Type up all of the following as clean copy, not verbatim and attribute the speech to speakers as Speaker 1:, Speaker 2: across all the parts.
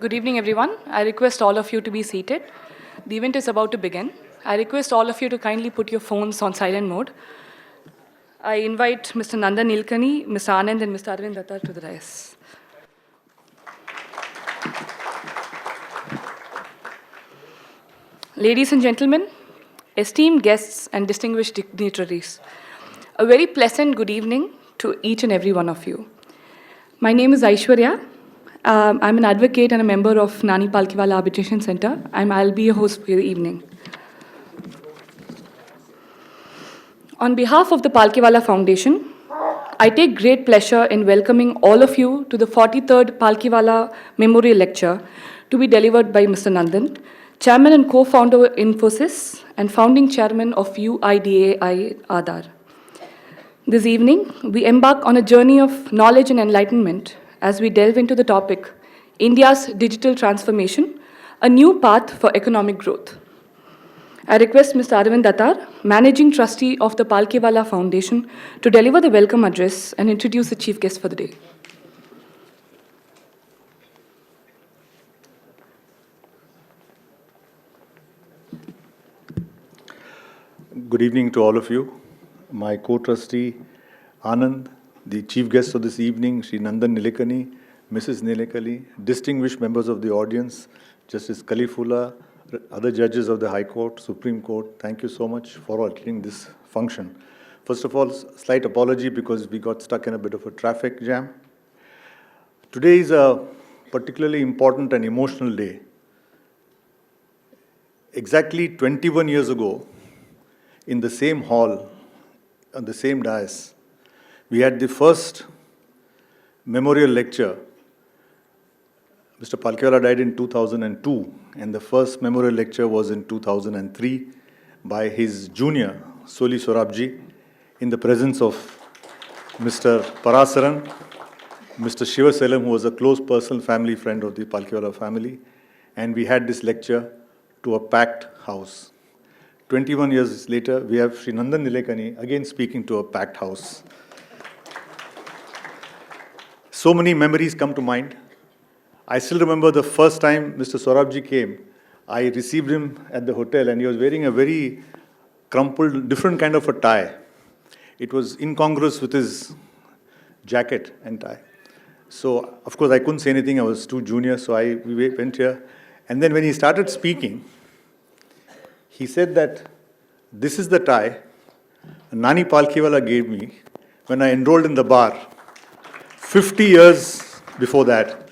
Speaker 1: Good evening, everyone. I request all of you to be seated. The event is about to begin. I request all of you to kindly put your phones on silent mode. I invite Mr. Nandan Nilkai, Mr. Anand, and Mr. Arvind Dattar to the dais. Ladies and gentlemen, esteemed guests and distinguished dignitaries, a very pleasant good evening to each and every one of you. My name is Aishwarya. I'm an advocate and a member of Palkhivala Arbitration Center. I'll be your host for the evening. On behalf of the Palkhivala Foundation, I take great pleasure in welcoming all of you to the 43rd Palkhivala Memorial Lecture to be delivered by Mr. Nandan, Chairman and co-founder of Infosys and founding chairman of UIDAI Aadhaar. This evening, we embark on a journey of knowledge and enlightenment as we delve into the topic, India's digital transformation, a new path for economic growth. I request Mr. Arvind Dattar, Managing Trustee of the Palkhivala Foundation, to deliver the welcome address and introduce the chief guest for the day.
Speaker 2: Good evening to all of you. My co-trustee, Anand, the chief guest of this evening, Shri Nandan Nilkai, Mrs. Nilkai, distinguished members of the audience, Justice Palkhivala, other judges of the High Court, Supreme Court, thank you so much for attending this function. First of all, slight apology because we got stuck in a bit of a traffic jam. Today is a particularly important and emotional day. Exactly 21 years ago, in the same hall, on the same dais, we had the first memorial lecture. Mr. Palkhivala died in 2002, and the first memorial lecture was in 2003 by his junior, Soli Sorabji, in the presence of Mr. Parasaran, Mr. Shivaselam, who was a close personal family friend of the Palkhivala family, and we had this lecture to a packed house. 21 years later, we have Shri Nandan Nilkai again speaking to a packed house. So many memories come to mind. I still remember the first time Mr. Sorabji came. I received him at the hotel and he was wearing a very crumpled, different kind of a tie. It was incongruous with his jacket and tie. So, of course, I couldn't say anything. I was too junior, so we went here. And then when he started speaking, he said that this is the tie Nani Palkhivala gave me when I enrolled in the bar 50 years before that.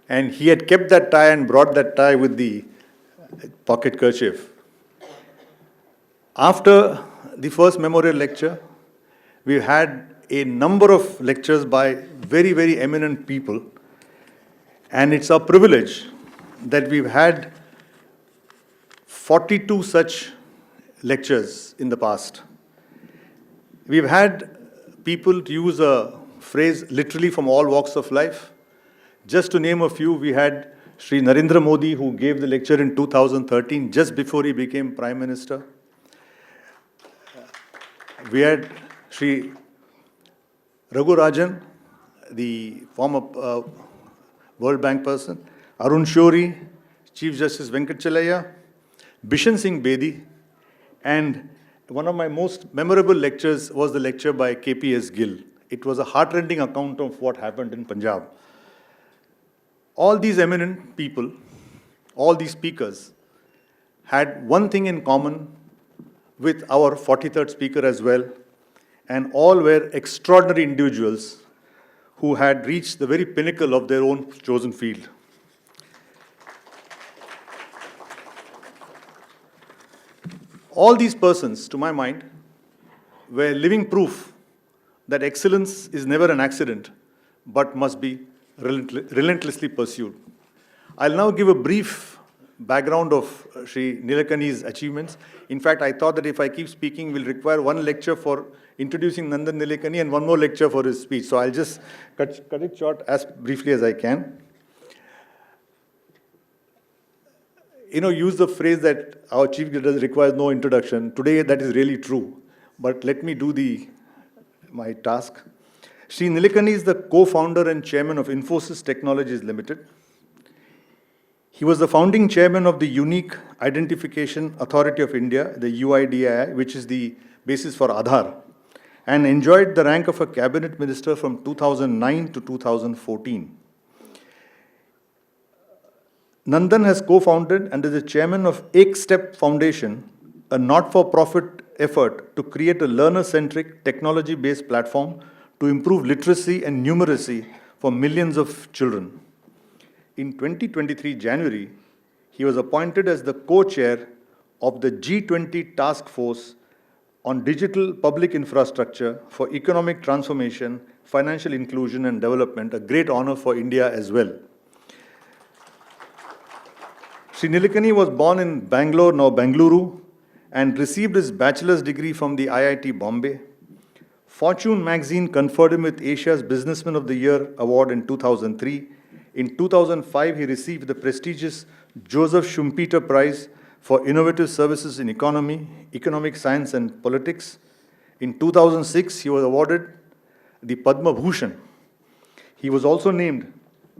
Speaker 2: And he had kept that tie and brought that tie with the pocket kerchief. After the first memorial lecture, we had a number of lectures by very, very eminent people. And it's our privilege that we've had 42 such lectures in the past. We've had people, to use a phrase, literally from all walks of life. Just to name a few, we had Sri Narendra Modi, who gave the lecture in 2013, just before he became Prime Minister. We had Sri Raghu Rajan, the former World Bank person, Arun Shourie, Chief Justice Venkatachalaya, Bishan Singh Bedi, and one of my most memorable lectures was the lecture by KPS Gill. It was a heartrending account of what happened in Punjab. All these eminent people, all these speakers, had one thing in common with our 43rd speaker as well, and all were extraordinary individuals who had reached the very pinnacle of their own chosen field. All these persons, to my mind, were living proof that excellence is never an accident, but must be relentlessly pursued. I'll now give a brief background of Sri Nilakani's achievements. In fact, I thought that if I keep speaking, we'll require one lecture for introducing Nandan Nilkai and one more lecture for his speech. So I'll just cut it short as briefly as I can. Use the phrase that our chief guest requires no introduction. Today, that is really true. But let me do my task. Shri Nilkai is the co-founder and chairman of Infosys Technologies Limited. He was the founding chairman of the Unique Identification Authority of India, the UIDAI, which is the basis for Aadhaar, and enjoyed the rank of a cabinet minister from 2009 to 2014. Nandan has co-founded and is the chairman of Ek Step Foundation, a not-for-profit effort to create a learner-centric, technology-based platform to improve literacy and numeracy for millions of children. In 2023 January, he was appointed as the co-chair of the G20 Task Force on Digital Public Infrastructure for Economic Transformation, Financial Inclusion and Development, a great honor for India as well. Sri Nilekani was born in Bangalore, now Bengaluru, and received his bachelor's degree from the IIT Bombay. Fortune magazine conferred him with Asia's Businessman of the Year award in 2003. In 2005, he received the prestigious Joseph Schumpeter Prize for Innovative Services in Economy, Economic Science and Politics. In 2006, he was awarded the Padma Bhushan. He was also named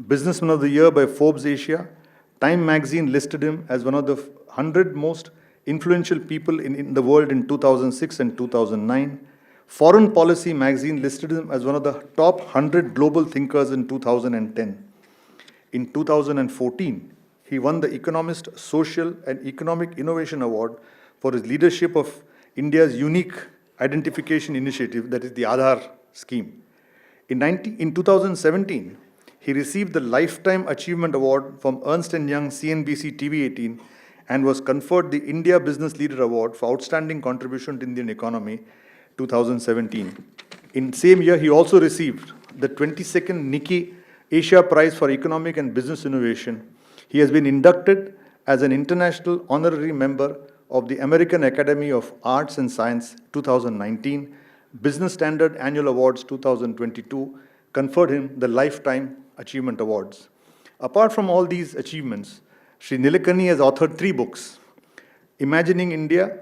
Speaker 2: Businessman of the Year by Forbes Asia. Time magazine listed him as one of the 100 most influential people in the world in 2006 and 2009. Foreign Policy magazine listed him as one of the top 100 global thinkers in 2010. In 2014, he won the Economist Social and Economic Innovation Award for his leadership of India's unique identification initiative, that is the Aadhaar scheme. In 2017, he received the Lifetime Achievement Award from Ernst & Young CNBC TV18 and was conferred the India Business Leader Award for Outstanding Contribution to Indian Economy 2017. In same year, he also received the 22nd Nikkei Asia Prize for Economic and Business Innovation. He has been inducted as an international honorary member of the American Academy of Arts and Science 2019, Business Standard Annual Awards 2022, conferred him the Lifetime Achievement Awards. Apart from all these achievements, Sri Nilekani has authored 3 books. Imagining India,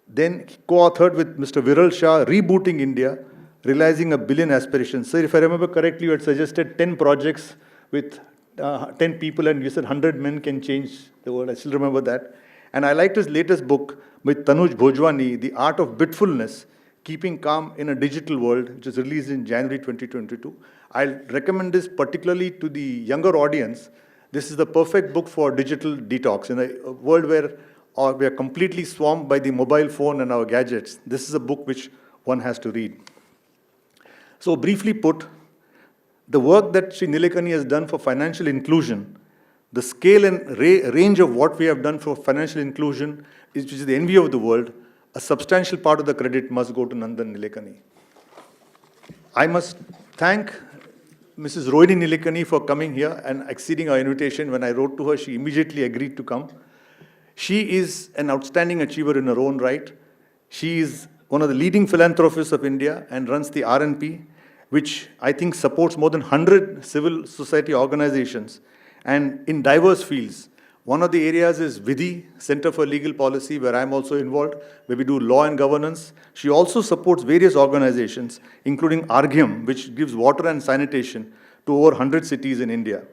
Speaker 2: then co-authored with Mr. Viral Shah, Rebooting India, Realizing a Billion Aspirations. Sir, if I remember correctly, you had suggested 10 projects with 10 people and you said 100 men can change the world. I still remember that. And I liked his latest book with Tanuj Bhojwani, The Art of Bitfulness, Keeping Calm in a Digital World, which was released in January 2022. I'll recommend this particularly to the younger audience. This is the perfect book for digital detox. In a world where we are completely swamped by the mobile phone and our gadgets, this is a book which one has to read. So briefly put, the work that Sri Nilekani has done for financial inclusion, the scale and range of what we have done for financial inclusion, which is the envy of the world, a substantial part of the credit must go to Nandan Nilekani. I must thank Mrs. Rohini Nilekani for coming here and acceding our invitation. When I wrote to her, she immediately agreed to come. She is an outstanding achiever in her own right. She is one of the leading philanthropists of India and runs the RNP, which I think supports more than 100 civil society organizations and in diverse fields. One of the areas is Vidhi, Center for Legal Policy, where I'm also involved, where we do law and governance. She also supports various organizations, including Arghyam, which gives water and sanitation to over 100 cities in India.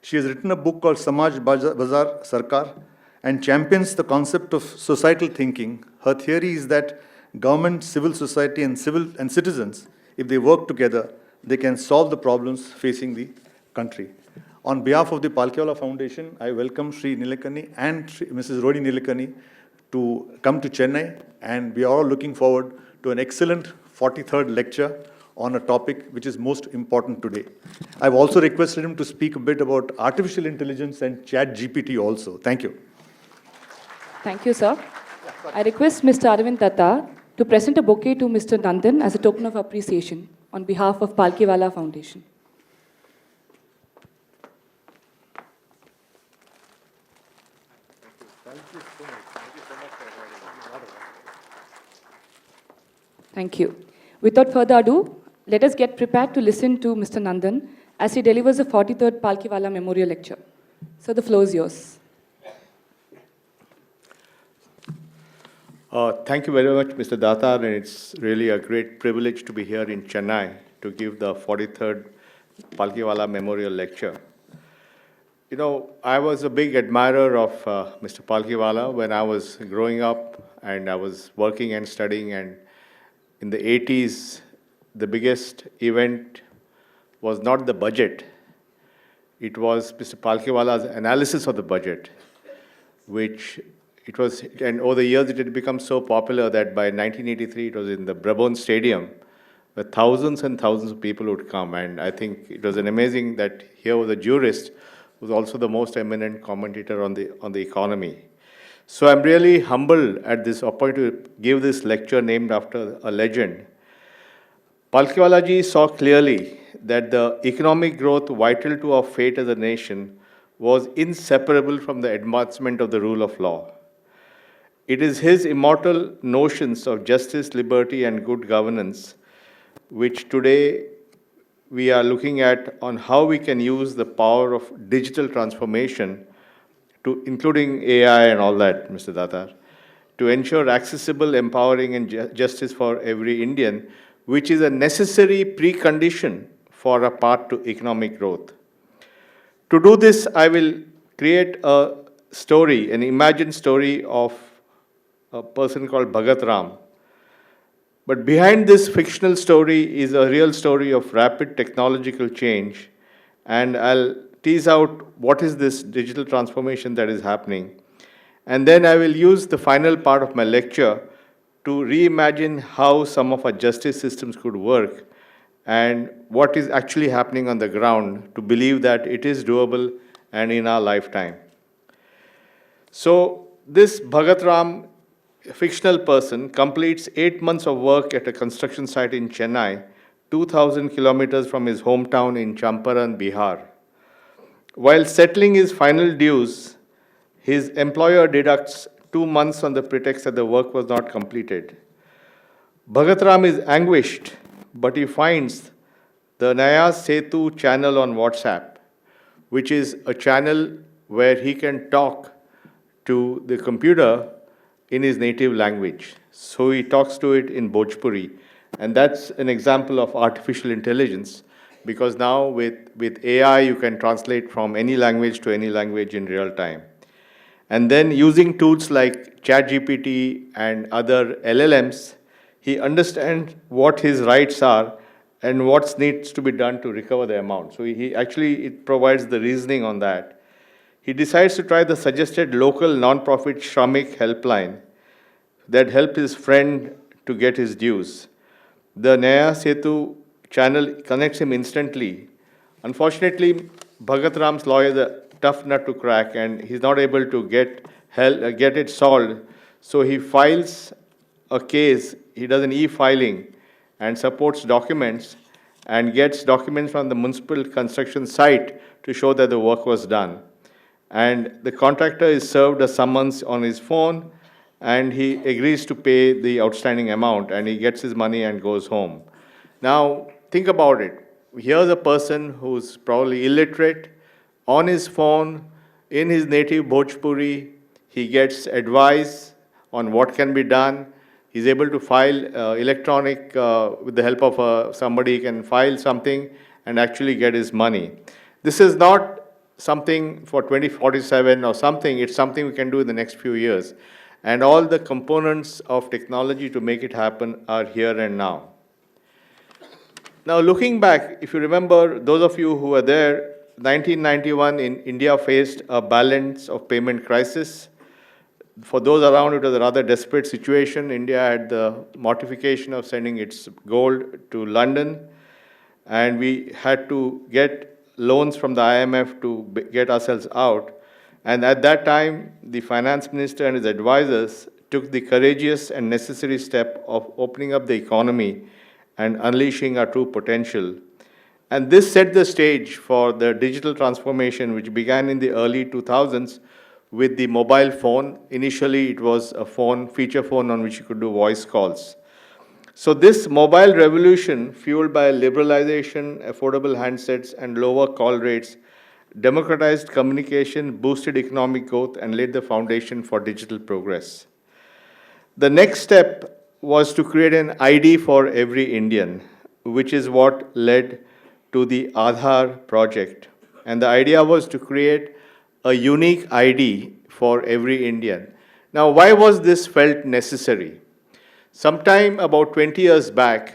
Speaker 2: She has written a book called Samaj Bazaar Sarkar and champions the concept of societal thinking. Her theory is that government, civil society, and citizens, if they work together, they can solve the problems facing the country. On behalf of the Palkhivala Foundation, I welcome Sri Nilekani and Mrs. Rohini Nilekani to come to Chennai, and we are all looking forward to an excellent 43rd lecture on a topic which is most important today. I've also requested him to speak a bit about artificial intelligence and chat GPT also. Thank you.
Speaker 1: Thank you, sir. I request Mr. Arvind Datta to present a bouquet to Mr. Nandan as a token of appreciation on behalf of Palkhivala Foundation. Thank you. Without further ado, let us get prepared to listen to Mr. Nandan as he delivers the 43rd Palkhivala Memorial Lecture. So the floor is yours.
Speaker 3: Thank you very much, Mr. Datar, and it's really a great privilege to be here in Chennai to give the 43rd Palkhivala Memorial Lecture. You know, I was a big admirer of Mr. Palkhivala when I was growing up and I was working and studying. And in the 80s, the biggest event was not the budget. It was Mr. Palkhiwala's analysis of the budget, which it was, and over the years it had become so popular that by 1983 it was in the Brabant Stadium, where thousands and thousands of people would come. And I think it was an amazing that here was a jurist who was also the most eminent commentator on the economy. So I'm really humbled at this opportunity to give this lecture named after a legend. Palkhivala ji saw clearly that the economic growth vital to our fate as a nation was inseparable from the advancement of the rule of law. It is his immortal notions of justice, liberty, and good governance which today we are looking at on how we can use the power of digital transformation, to including AI and all that, Mr. Datar, to ensure accessible, empowering, and justice for every Indian, which is a necessary precondition for a path to economic growth. To do this, I will create a story, an imagined story of a person called Bhagat Ram. But behind this fictional story is a real story of rapid technological change, and I'll tease out what is this digital transformation that is happening. And then I will use the final part of my lecture to reimagine how some of our justice systems could work and what is actually happening on the ground to believe that it is doable and in our lifetime. So this Bhagat Ram, fictional person, completes 8 months of work at a construction site in Chennai, 2,000 kilometers from his hometown in Champaran, Bihar. While settling his final dues, his employer deducts 2 months on the pretext that the work was not completed. Bhagat Ram is anguished, but he finds the Naya Setu channel on WhatsApp, which is a channel where he can talk to the computer in his native language. So he talks to it in Bhojpuri. And that's an example of artificial intelligence, because now with AI, you can translate from any language to any language in real time. And then using tools like ChatGPT and other LLMs, he understands what his rights are and what needs to be done to recover the amount. So it provides the reasoning on that. He decides to try the suggested local non-profit Shramik helpline that helped his friend to get his dues. The Naya Setu channel connects him instantly. Unfortunately, Bhagat Ram's lawyer is a tough nut to crack, and he's not able to get it solved. So he files a case. He does an e-filing and supports documents and gets documents from the municipal construction site to show that the work was done. And the contractor is served a summons on his phone, and he agrees to pay the outstanding amount, and he gets his money and goes home. Now, think about it. Here's a person who's probably illiterate. On his phone, in his native Bhojpuri, he gets advice on what can be done. He's able to file electronic, with the help of somebody, he can file something and actually get his money. This is not something for 2047 or something. It's something we can do in the next few years. And all the components of technology to make it happen are here and now. Now, looking back, if you remember, those of you who were there, 1991, India faced a balance of payment crisis. For those around, it was a rather desperate situation. India had the mortification of sending its gold to London, and we had to get loans from the IMF to get ourselves out. And at that time, the finance minister and his advisors took the courageous and necessary step of opening up the economy and unleashing our true potential. And this set the stage for the digital transformation, which began in the early 2000s with the mobile phone. Initially, it was a feature phone on which you could do voice calls. So this mobile revolution, fueled by liberalization, affordable handsets, and lower call rates, democratized communication, boosted economic growth, and laid the foundation for digital progress. The next step was to create an ID for every Indian, which is what led to the Aadhaar project. And the idea was to create a unique ID for every Indian. Now, why was this felt necessary? Sometime about 20 years back,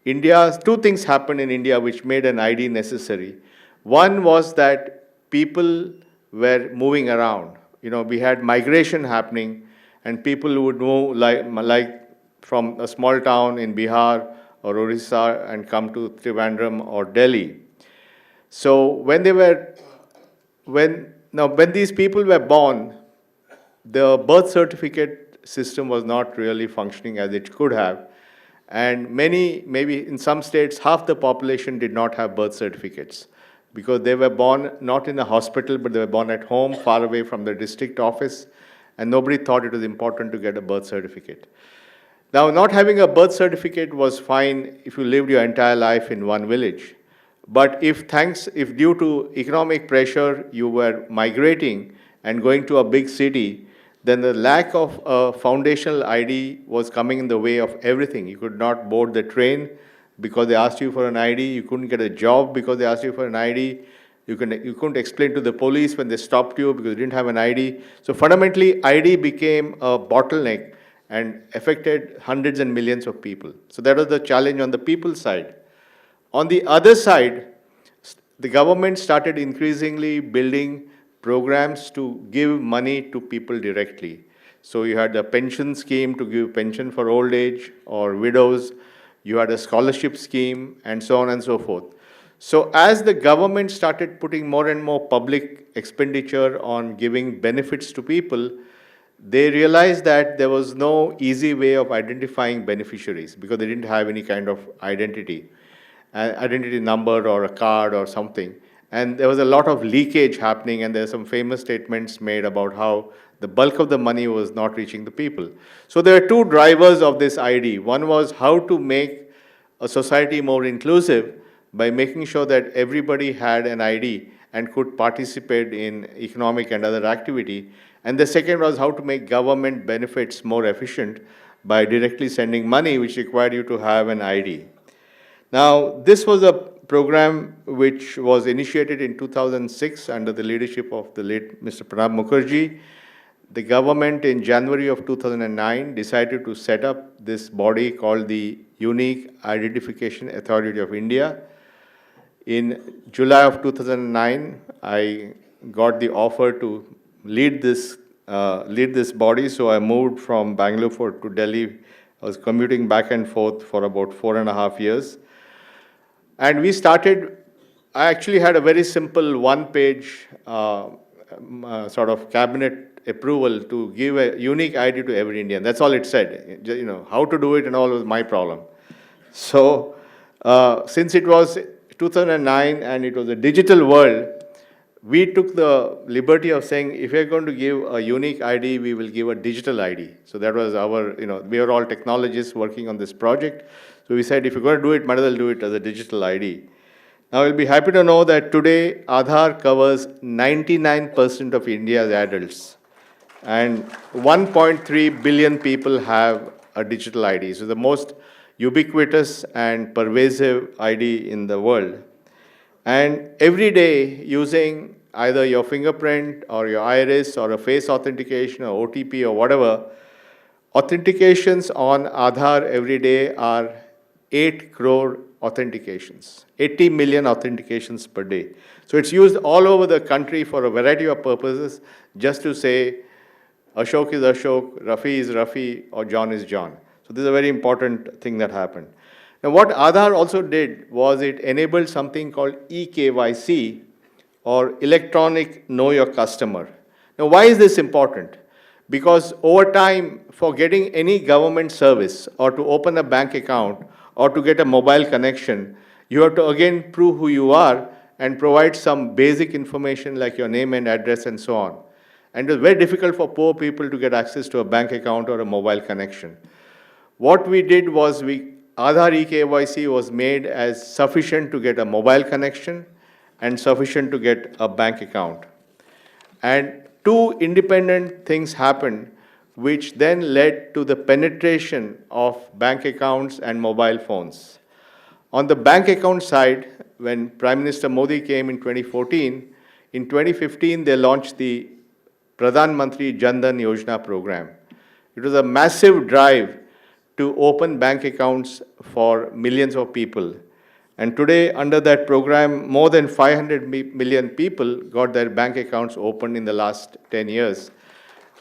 Speaker 3: two things happened in India which made an ID necessary. One was that people were moving around. We had migration happening, and people would move like from a small town in Bihar or Orissa and come to Trivandrum or Delhi. So when these people were born, the birth certificate system was not really functioning as it could have. And maybe in some states, half the population did not have birth certificates because they were born not in a hospital, but they were born at home, far away from the district office, and nobody thought it was important to get a birth certificate. Now, not having a birth certificate was fine if you lived your entire life in one village. But if due to economic pressure you were migrating and going to a big city, then the lack of a foundational ID was coming in the way of everything. You could not board the train because they asked you for an ID. You couldn't get a job because they asked you for an ID. You couldn't explain to the police when they stopped you because you didn't have an ID. So fundamentally, ID became a bottleneck and affected hundreds and millions of people. So that was the challenge on the people side. On the other side, the government started increasingly building programs to give money to people directly. So you had a pension scheme to give pension for old age or widows. You had a scholarship scheme and so on and so forth. So as the government started putting more and more public expenditure on giving benefits to people, they realized that there was no easy way of identifying beneficiaries because they didn't have any kind of identity number or a card or something. And there was a lot of leakage happening, and there are some famous statements made about how the bulk of the money was not reaching the people. So there are two drivers of this ID. One was how to make a society more inclusive by making sure that everybody had an ID and could participate in economic and other activity. And the second was how to make government benefits more efficient by directly sending money, which required you to have an ID. Now, this was a program which was initiated in 2006 under the leadership of the late Mr. Pranab Mukherjee. The government in January of 2009 decided to set up this body called the Unique Identification Authority of India. In July of 2009, I got the offer to lead this body, so I moved from Bangalore to Delhi. I was commuting back and forth for about 4.5 years. And I actually had a very simple one-page sort of cabinet approval to give a unique ID to every Indian. That's all it said. How to do it and all was my problem. So since it was 2009 and it was a digital world, we took the liberty of saying, if we're going to give a unique ID, we will give a digital ID. So that was we are all technologists working on this project. So we said, if you're going to do it, might as well do it as a digital ID. Now, you'll be happy to know that today, Aadhaar covers 99% of India's adults. And 1.3 billion people have a digital ID. So the most ubiquitous and pervasive ID in the world. And every day, using either your fingerprint or your iris or a face authentication or OTP or whatever, authentications on Aadhaar every day are 8 crore authentications, 80 million authentications per day. So it's used all over the country for a variety of purposes, just to say Ashok is Ashok, Rafi is Rafi, or John is John. So this is a very important thing that happened. Now, what Aadhaar also did was it enabled something called eKYC, or Electronic Know Your Customer. Now, why is this important? Because over time, for getting any government service or to open a bank account or to get a mobile connection, you have to again prove who you are and provide some basic information like your name and address and so on. And it was very difficult for poor people to get access to a bank account or a mobile connection. What we did was Aadhaar eKYC was made as sufficient to get a mobile connection and sufficient to get a bank account. And two independent things happened, which then led to the penetration of bank accounts and mobile phones. On the bank account side, when Prime Minister Modi came in 2014, In 2015, they launched the Pradhan Mantri Jan Dhan Yojana program. It was a massive drive to open bank accounts for millions of people. And today, under that program, more than 500 million people got their bank accounts opened in the last 10 years.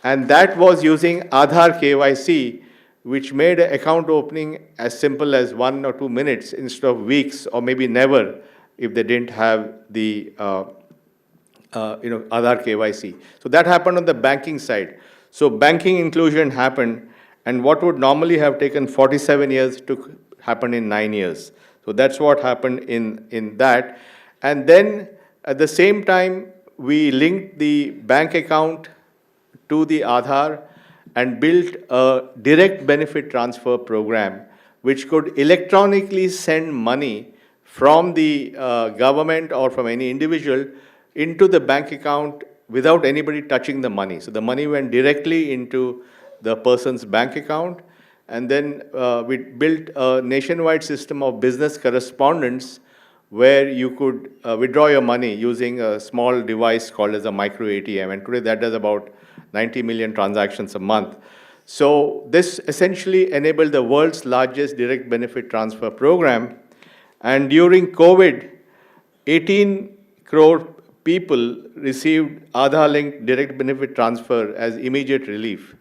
Speaker 3: And that was using Aadhaar KYC, which made account opening as simple as 1 or 2 minutes instead of weeks or maybe never if they didn't have the Aadhaar KYC. So that happened on the banking side. So banking inclusion happened, and what would normally have taken 47 years took happened in 9 years. So that's what happened in that. And then at the same time, we linked the bank account to the Aadhaar and built a direct benefit transfer program which could electronically send money from the government or from any individual into the bank account without anybody touching the money. So the money went directly into the person's bank account. And then we built a nationwide system of business correspondents where you could withdraw your money using a small device called as a micro ATM. And today that does about 90 million transactions a month. So this essentially enabled the world's largest direct benefit transfer program. And during COVID, 18 crore people received Aadhaar-linked direct benefit transfer as immediate relief.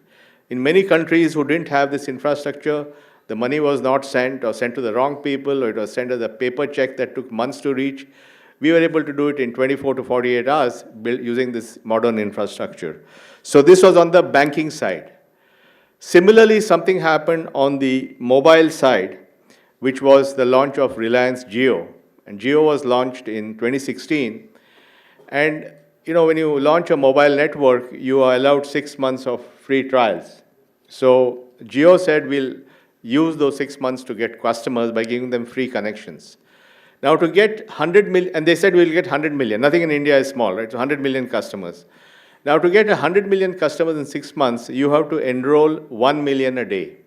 Speaker 3: In many countries who didn't have this infrastructure, the money was not sent or sent to the wrong people, or it was sent as a paper check that took months to reach. We were able to do it in 24 to 48 hours using this modern infrastructure. So this was on the banking side. Similarly, something happened on the mobile side, which was the launch of Reliance Jio. And Jio was launched in 2016. And when you launch a mobile network, you are allowed 6 months of free trials. So Jio said we'll use those 6 months to get customers by giving them free connections. Now to get 100 million, and they said we'll get 100 million. Nothing in India is small, right? So 100 million customers. Now to get 100 million customers in 6 months, you have to enroll 1 million a day.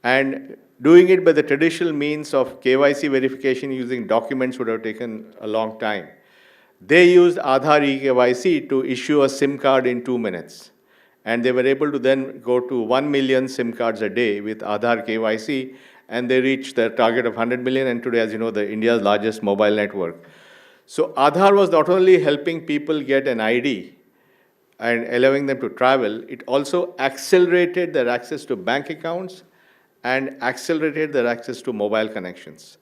Speaker 3: And doing it by the traditional means of KYC verification using documents would have taken a long time. They used Aadhaar eKYC to issue a SIM card in 2 minutes. And they were able to then go to 1 million SIM cards a day with Aadhaar KYC, and they reached their target of 100 million, and today, as you know, the India's largest mobile network. So Aadhaar was not only helping people get an ID and allowing them to travel, it also accelerated their access to bank accounts and accelerated their access to mobile connections.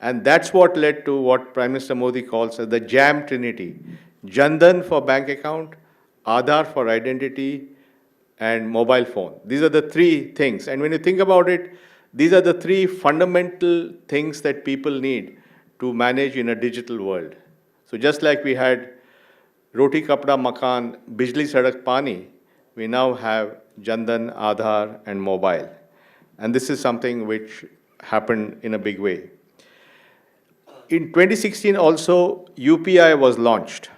Speaker 3: And that's what led to what Prime Minister Modi calls as the JAM Trinity. Jan Dhan for bank account, Aadhaar for identity, and mobile phone. These are the three things. And when you think about it, these are the three fundamental things that people need to manage in a digital world. So just like we had Roti Kapda Makan, Bijli Sadak Pani, we now have Jan Dhan, Aadhaar, and mobile. And this is something which happened in a big way. In 2016 also, UPI was launched.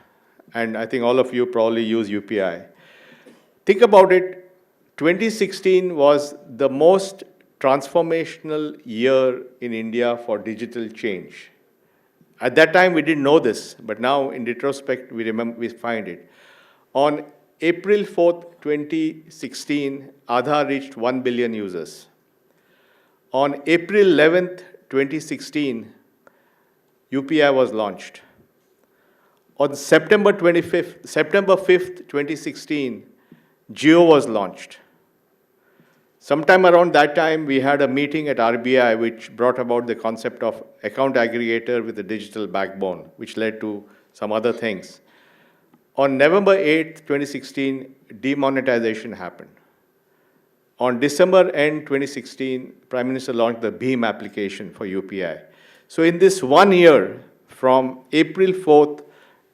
Speaker 3: And I think all of you probably use UPI. Think about it, 2016 was the most transformational year in India for digital change. At that time, we didn't know this, but now in retrospect, we find it. On April 4th, 2016, Aadhaar reached 1 billion users. On April 11th, 2016, UPI was launched. On September 5th, 2016, Jio was launched. Sometime around that time, we had a meeting at RBI which brought about the concept of account aggregator with a digital backbone, which led to some other things. On November 8th, 2016, demonetization happened. On December end 2016, Prime Minister launched the BHIM application for UPI. So in this 1 year, from April 4th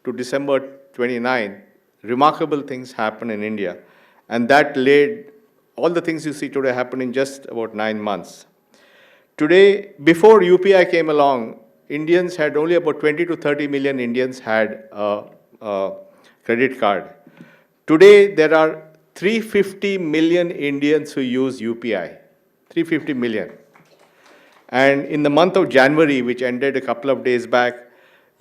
Speaker 3: to December 29th, remarkable things happened in India. And that laid all the things you see today happen in just about 9 months. Today, before UPI came along, Indians had only about 20 to 30 million Indians had a credit card. Today, there are 350 million Indians who use UPI, 350 million. And in the month of January, which ended a couple of days back,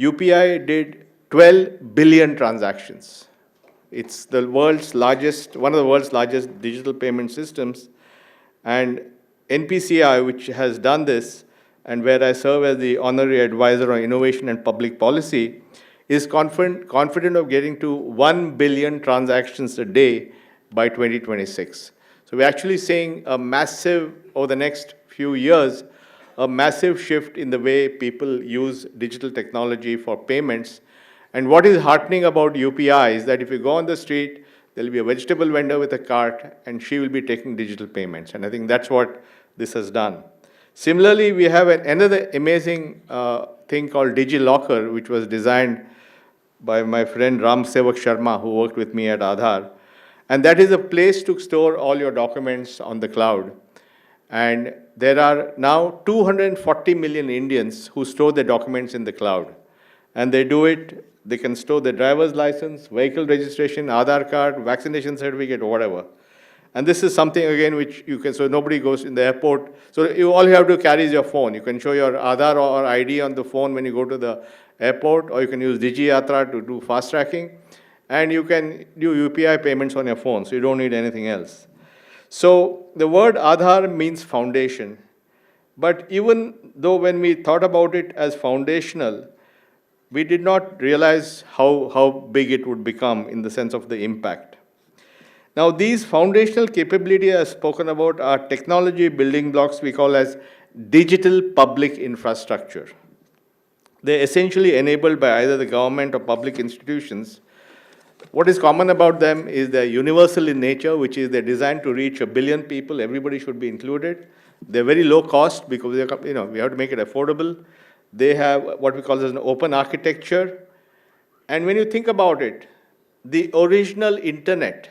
Speaker 3: UPI did 12 billion transactions. It's the world's largest, one of the world's largest digital payment systems. And NPCI, which has done this, and where I serve as the honorary advisor on innovation and public policy, is confident of getting to 1 billion transactions a day by 2026. So we're actually seeing a massive, over the next few years, a massive shift in the way people use digital technology for payments. And what is heartening about UPI is that if you go on the street, there'll be a vegetable vendor with a cart, and she will be taking digital payments. And I think that's what this has done. Similarly, we have another amazing thing called DigiLocker, which was designed by my friend Ram Sevak Sharma, who worked with me at Aadhaar. And that is a place to store all your documents on the cloud. And there are now 240 million Indians who store their documents in the cloud. And they do it, they can store their driver's license, vehicle registration, Aadhaar card, vaccination certificate, or whatever. And this is something, again, which you can, so nobody goes in the airport. So all you have to carry is your phone. You can show your Aadhaar or ID on the phone when you go to the airport, or you can use DigiYatra to do fast tracking. And you can do UPI payments on your phone, so you don't need anything else. So the word Aadhaar means foundation. But even though when we thought about it as foundational, we did not realize how big it would become in the sense of the impact. Now, these foundational capabilities I've spoken about are technology building blocks we call as digital public infrastructure. They're essentially enabled by either the government or public institutions. What is common about them is they're universal in nature, which is they're designed to reach 1 billion people. Everybody should be included. They're very low cost because we have to make it affordable. They have what we call as an open architecture. And when you think about it, the original internet,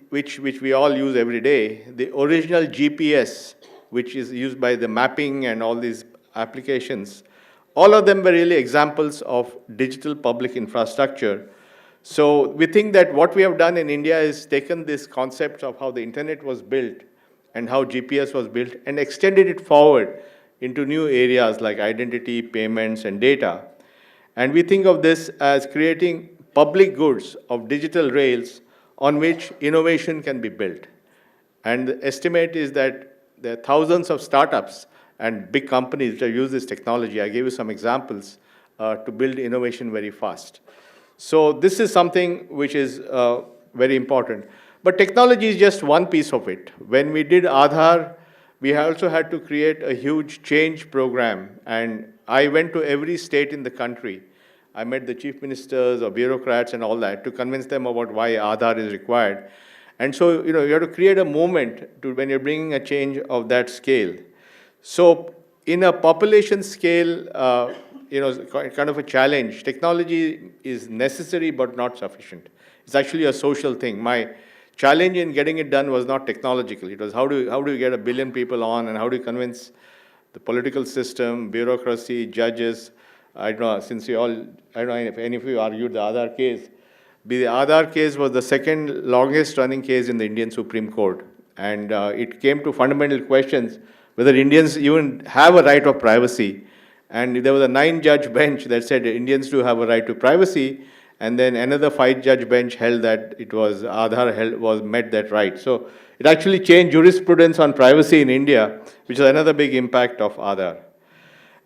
Speaker 3: which we all use every day, the original GPS, which is used by the mapping and all these applications, all of them were really examples of digital public infrastructure. So we think that what we have done in India is taken this concept of how the internet was built and how GPS was built and extended it forward into new areas like identity, payments, and data. And we think of this as creating public goods of digital rails on which innovation can be built. And the estimate is that there are thousands of startups and big companies that use this technology. I gave you some examples to build innovation very fast. So this is something which is very important. But technology is just one piece of it. When we did Aadhaar, we also had to create a huge change program. And I went to every state in the country. I met the chief ministers or bureaucrats and all that to convince them about why Aadhaar is required. And so, you have to create a movement when you're bringing a change of that scale. So in a population scale, kind of a challenge, technology is necessary but not sufficient. It's actually a social thing. My challenge in getting it done was not technological. It was how do you get 1 billion people on, and how do you convince the political system, bureaucracy, judges. I don't know, I don't know if any of you argued the Aadhaar case. The Aadhaar case was the second longest running case in the Indian Supreme Court. And it came to fundamental questions whether Indians even have a right of privacy. And there was a 9-judge bench that said Indians do have a right to privacy. And then another 5-judge bench held that it was Aadhaar met that right. So it actually changed jurisprudence on privacy in India, which is another big impact of Aadhaar.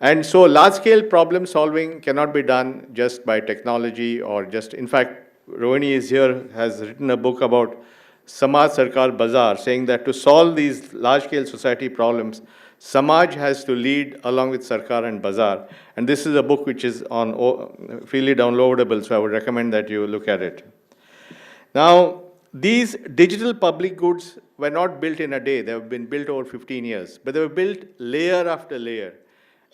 Speaker 3: And so large-scale problem solving cannot be done just by technology or just, in fact, Rohini is here, has written a book about Samaj Sarkar Bazaar, saying that to solve these large-scale society problems, Samaj has to lead along with Sarkar and Bazaar. And this is a book which is freely downloadable, so I would recommend that you look at it. Now, these digital public goods were not built in a day. They have been built over 15 years, but they were built layer after layer.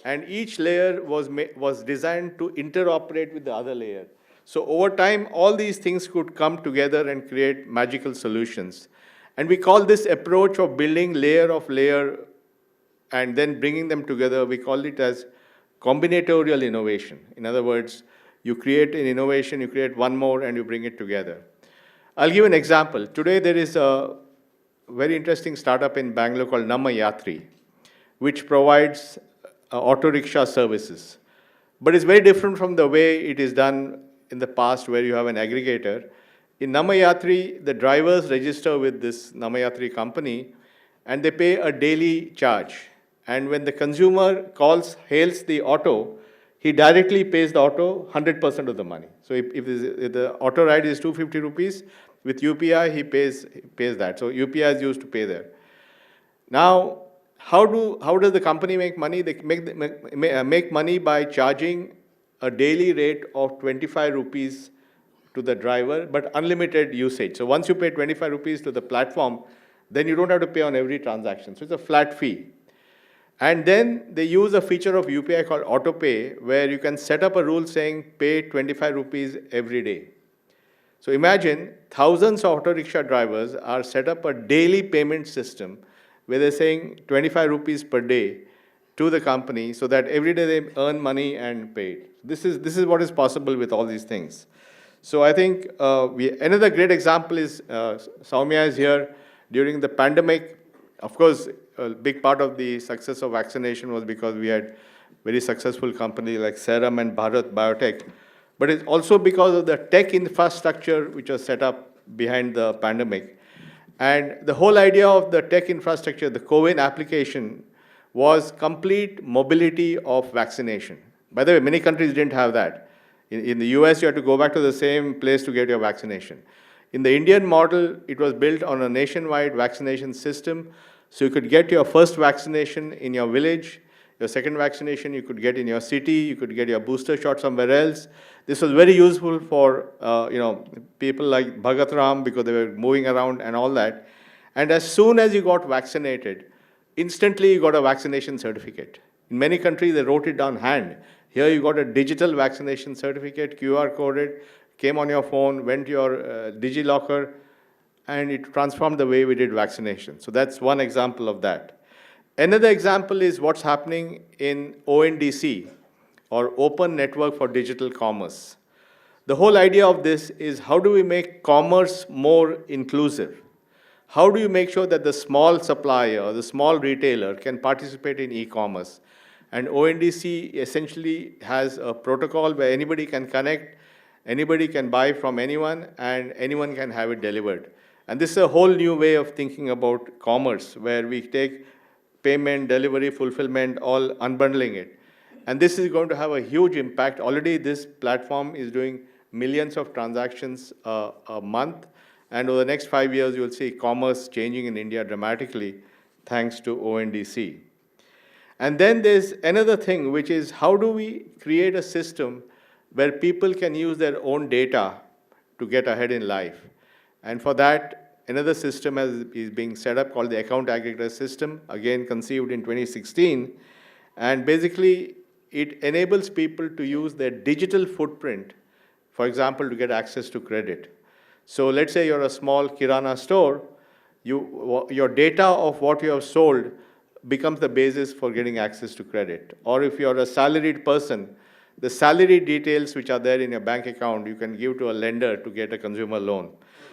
Speaker 3: And each layer was designed to interoperate with the other layer. So over time, all these things could come together and create magical solutions. And we call this approach of building layer of layer and then bringing them together, we call it as combinatorial innovation. In other words, you create an innovation, you create one more, and you bring it together. I'll give an example. Today, there is a very interesting startup in Bangalore called Namma Yatri, which provides auto rickshaw services. But it's very different from the way it is done in the past where you have an aggregator. In Namayatri, the drivers register with this Namayatri company and they pay a daily charge. And when the consumer hails the auto, he directly pays the auto 100% of the money. So if the auto ride is 250 rupees, with UPI he pays that. So UPI is used to pay there. Now, how does the company make money? They make money by charging a daily rate of 25 rupees to the driver, but unlimited usage. So once you pay 25 rupees to the platform, then you don't have to pay on every transaction. So it's a flat fee. And then they use a feature of UPI called autopay, where you can set up a rule saying pay 25 rupees every day. So imagine thousands of auto rickshaw drivers are set up a daily payment system where they're saying 25 rupees per day to the company so that every day they earn money and pay it. This is what is possible with all these things. So I think another great example is Soumya is here. During the pandemic, of course, a big part of the success of vaccination was because we had very successful companies like Serum and Bharat Biotech. But it's also because of the tech infrastructure which was set up behind the pandemic. And the whole idea of the tech infrastructure, the CoWIN application, was complete mobility of vaccination. By the way, many countries didn't have that. In the US, you had to go back to the same place to get your vaccination. In the Indian model, it was built on a nationwide vaccination system. So you could get your first vaccination in your village, your second vaccination you could get in your city, you could get your booster shot somewhere else. This was very useful for people like Bhagat Ram because they were moving around and all that. And as soon as you got vaccinated, instantly you got a vaccination certificate. In many countries, they wrote it down hand. Here you got a digital vaccination certificate, QR coded, came on your phone, went to your DigiLocker, and it transformed the way we did vaccination. So that's one example of that. Another example is what's happening in ONDC, or Open Network for Digital Commerce. The whole idea of this is how do we make commerce more inclusive? How do you make sure that the small supplier or the small retailer can participate in e-commerce? And ONDC essentially has a protocol where anybody can connect, anybody can buy from anyone, and anyone can have it delivered. And this is a whole new way of thinking about commerce, where we take payment, delivery, fulfillment, all unbundling it. And this is going to have a huge impact. Already this platform is doing millions of transactions a month. And over the next 5 years, you'll see commerce changing in India dramatically, thanks to ONDC. And then there's another thing, which is how do we create a system where people can use their own data to get ahead in life? And for that, another system is being set up called the Account Aggregator System, again conceived in 2016. And basically, it enables people to use their digital footprint, for example, to get access to credit. So let's say you're a small Kirana store, your data of what you have sold becomes the basis for getting access to credit. Or if you're a salaried person, the salary details which are there in your bank account, you can give to a lender to get a consumer loan.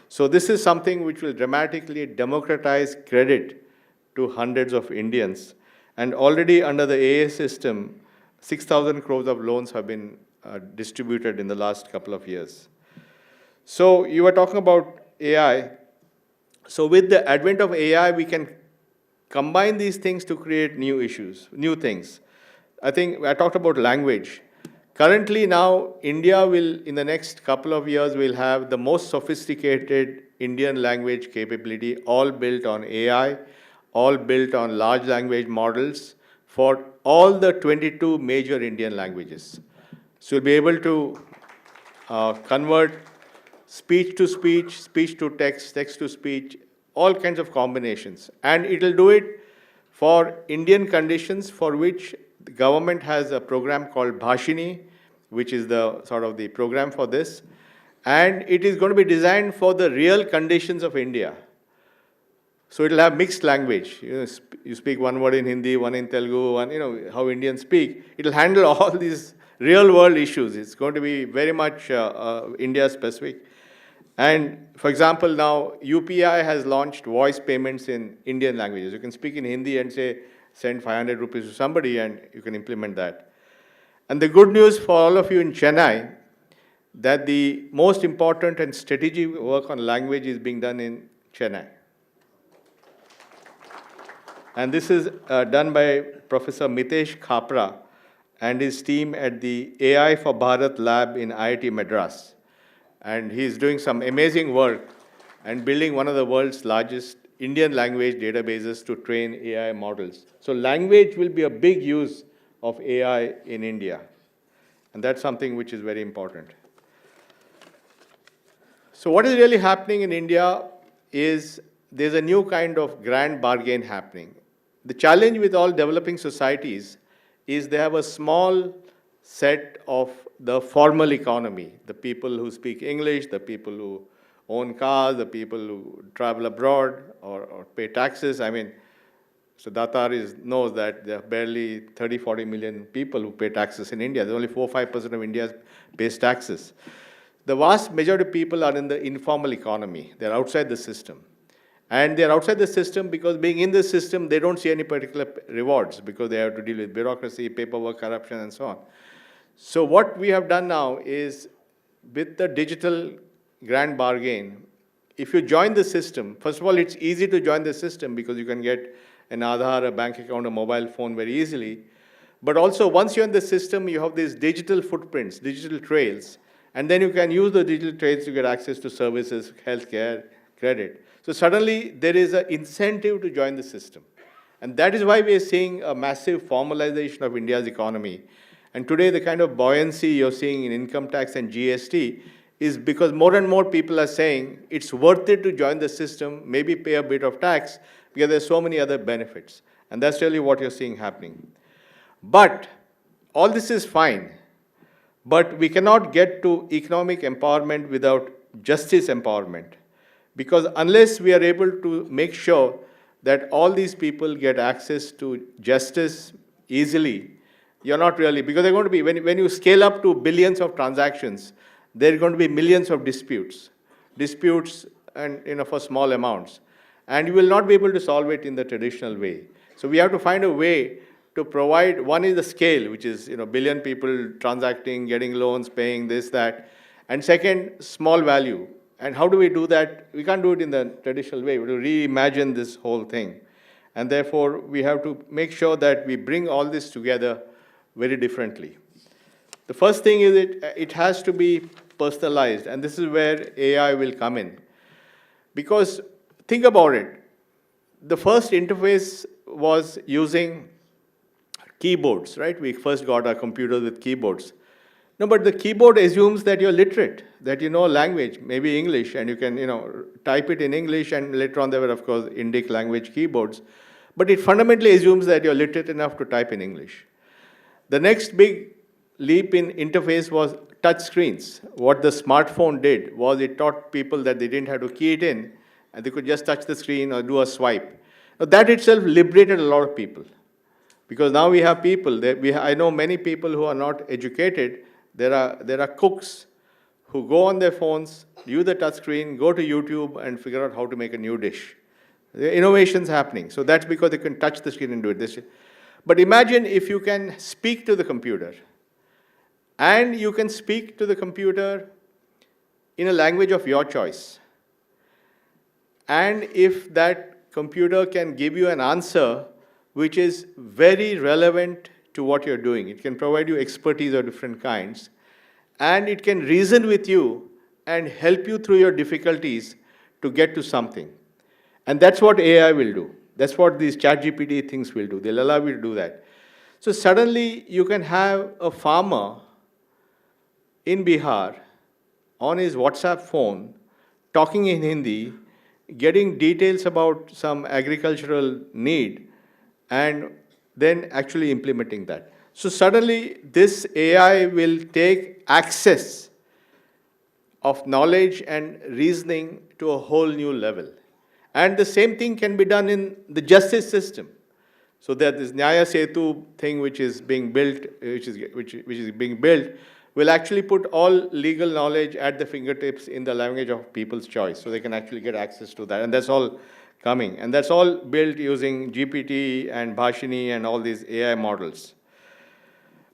Speaker 3: So this is something which will dramatically democratize credit to hundreds of Indians. And already under the AA system, 6,000 crores of loans have been distributed in the last couple of years. So you were talking about AI. So with the advent of AI, we can combine these things to create new issues, new things. I think I talked about language. Currently now, India will, in the next couple of years, will have the most sophisticated Indian language capability, all built on AI, all built on large language models for all the 22 major Indian languages. So you'll be able to convert speech to speech, speech to text, text to speech, all kinds of combinations. And it'll do it for Indian conditions for which the government has a program called Bhashini, which is the sort of the program for this. And it is going to be designed for the real conditions of India. So it'll have mixed language. You speak one word in Hindi, one in Telugu, one, how Indians speak. It'll handle all these real world issues. It's going to be very much India specific. And for example, now UPI has launched voice payments in Indian languages. You can speak in Hindi and say, send 500 rupees to somebody and you can implement that. And the good news for all of you in Chennai, that the most important and strategic work on language is being done in Chennai. And this is done by Professor Mitesh Khapra and his team at the AI for Bharat lab in IIT Madras. And he's doing some amazing work and building one of the world's largest Indian language databases to train AI models. So language will be a big use of AI in India. And that's something which is very important. So what is really happening in India is there's a new kind of grand bargain happening. The challenge with all developing societies is they have a small set of the formal economy, the people who speak English, the people who own cars, the people who travel abroad or pay taxes. I mean, so Datar knows that there are barely 30, 40 million people who pay taxes in India. There's only 4 or 5% of India pays taxes. The vast majority of people are in the informal economy. They're outside the system. And they're outside the system because being in the system, they don't see any particular rewards because they have to deal with bureaucracy, paperwork, corruption, and so on. So what we have done now is, with the digital grand bargain, if you join the system, first of all, it's easy to join the system because you can get an Aadhaar, a bank account, a mobile phone very easily. But also, once you're in the system, you have these digital footprints, digital trails, and then you can use the digital trails to get access to services, healthcare, credit. So suddenly, there is an incentive to join the system. And that is why we are seeing a massive formalization of India's economy. And today, the kind of buoyancy you're seeing in income tax and GST is because more and more people are saying it's worth it to join the system, maybe pay a bit of tax, because there's so many other benefits. And that's really what you're seeing happening. But all this is fine. But we cannot get to economic empowerment without justice empowerment. Because unless we are able to make sure that all these people get access to justice easily, you're not really, because they're going to be, when you scale up to billions of transactions, there are going to be millions of disputes and for small amounts. And you will not be able to solve it in the traditional way. So we have to find a way to provide, one is the scale, which is billion people transacting, getting loans, paying this, that. And second, small value. And how do we do that? We can't do it in the traditional way. We have to reimagine this whole thing. And therefore, we have to make sure that we bring all this together very differently. The first thing is it has to be personalized. And this is where AI will come in. Because think about it. The first interface was using keyboards, right? We first got our computers with keyboards. No, but the keyboard assumes that you're literate, that you know language, maybe English, and you can, type it in English, and later on there were, of course, Indic language keyboards. But it fundamentally assumes that you're literate enough to type in English. The next big leap in interface was touch screens. What the smartphone did was it taught people that they didn't have to key it in, and they could just touch the screen or do a swipe. Now, that itself liberated a lot of people. Because now we have people, I know many people who are not educated. There are cooks who go on their phones, use the touch screen, go to YouTube, and figure out how to make a new dish. There are innovations happening. So that's because they can touch the screen and do it. But imagine if you can speak to the computer, and you can speak to the computer in a language of your choice. And if that computer can give you an answer which is very relevant to what you're doing. It can provide you expertise of different kinds, and it can reason with you and help you through your difficulties to get to something. And that's what AI will do. That's what these ChatGPT things will do. They'll allow you to do that. So suddenly you can have a farmer in Bihar on his WhatsApp phone talking in Hindi, getting details about some agricultural need, and then actually implementing that. So suddenly, this AI will take access of knowledge and reasoning to a whole new level. And the same thing can be done in the justice system. So that this Nyaya Setu thing which is being built, will actually put all legal knowledge at the fingertips in the language of people's choice. So they can actually get access to that. And that's all coming. And that's all built using GPT and Bhashini and all these AI models.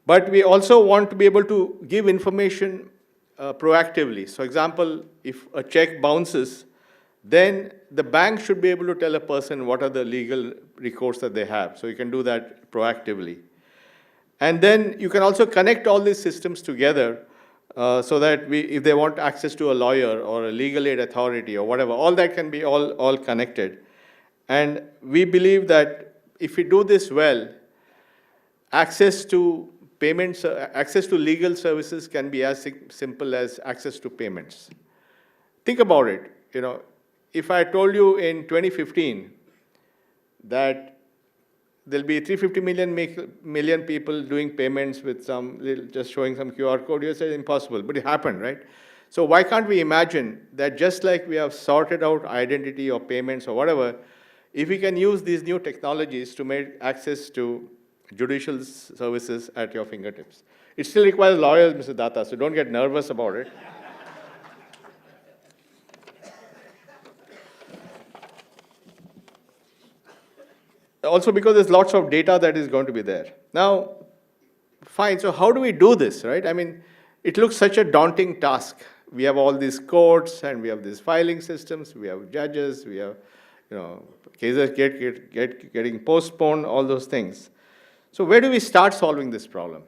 Speaker 3: But we also want to be able to give information proactively. So example, if a check bounces, then the bank should be able to tell a person what are the legal recourse that they have. So you can do that proactively. And then you can also connect all these systems together so that if they want access to a lawyer or a legal aid authority or whatever, all that can be all connected. And we believe that if we do this well, access to payments, access to legal services can be as simple as access to payments. Think about it. If I told you in 2015 that there'll be 350 million people doing payments with just showing some QR code, you say impossible, but it happened, right? So why can't we imagine that just like we have sorted out identity or payments or whatever, if we can use these new technologies to make access to judicial services at your fingertips. It still requires lawyers, Mr. Datta, so don't get nervous about it. Also because there's lots of data that is going to be there. Now, fine, so how do we do this, right? I mean, it looks such a daunting task. We have all these courts and we have these filing systems, we have judges, we have, cases getting postponed, all those things. So where do we start solving this problem?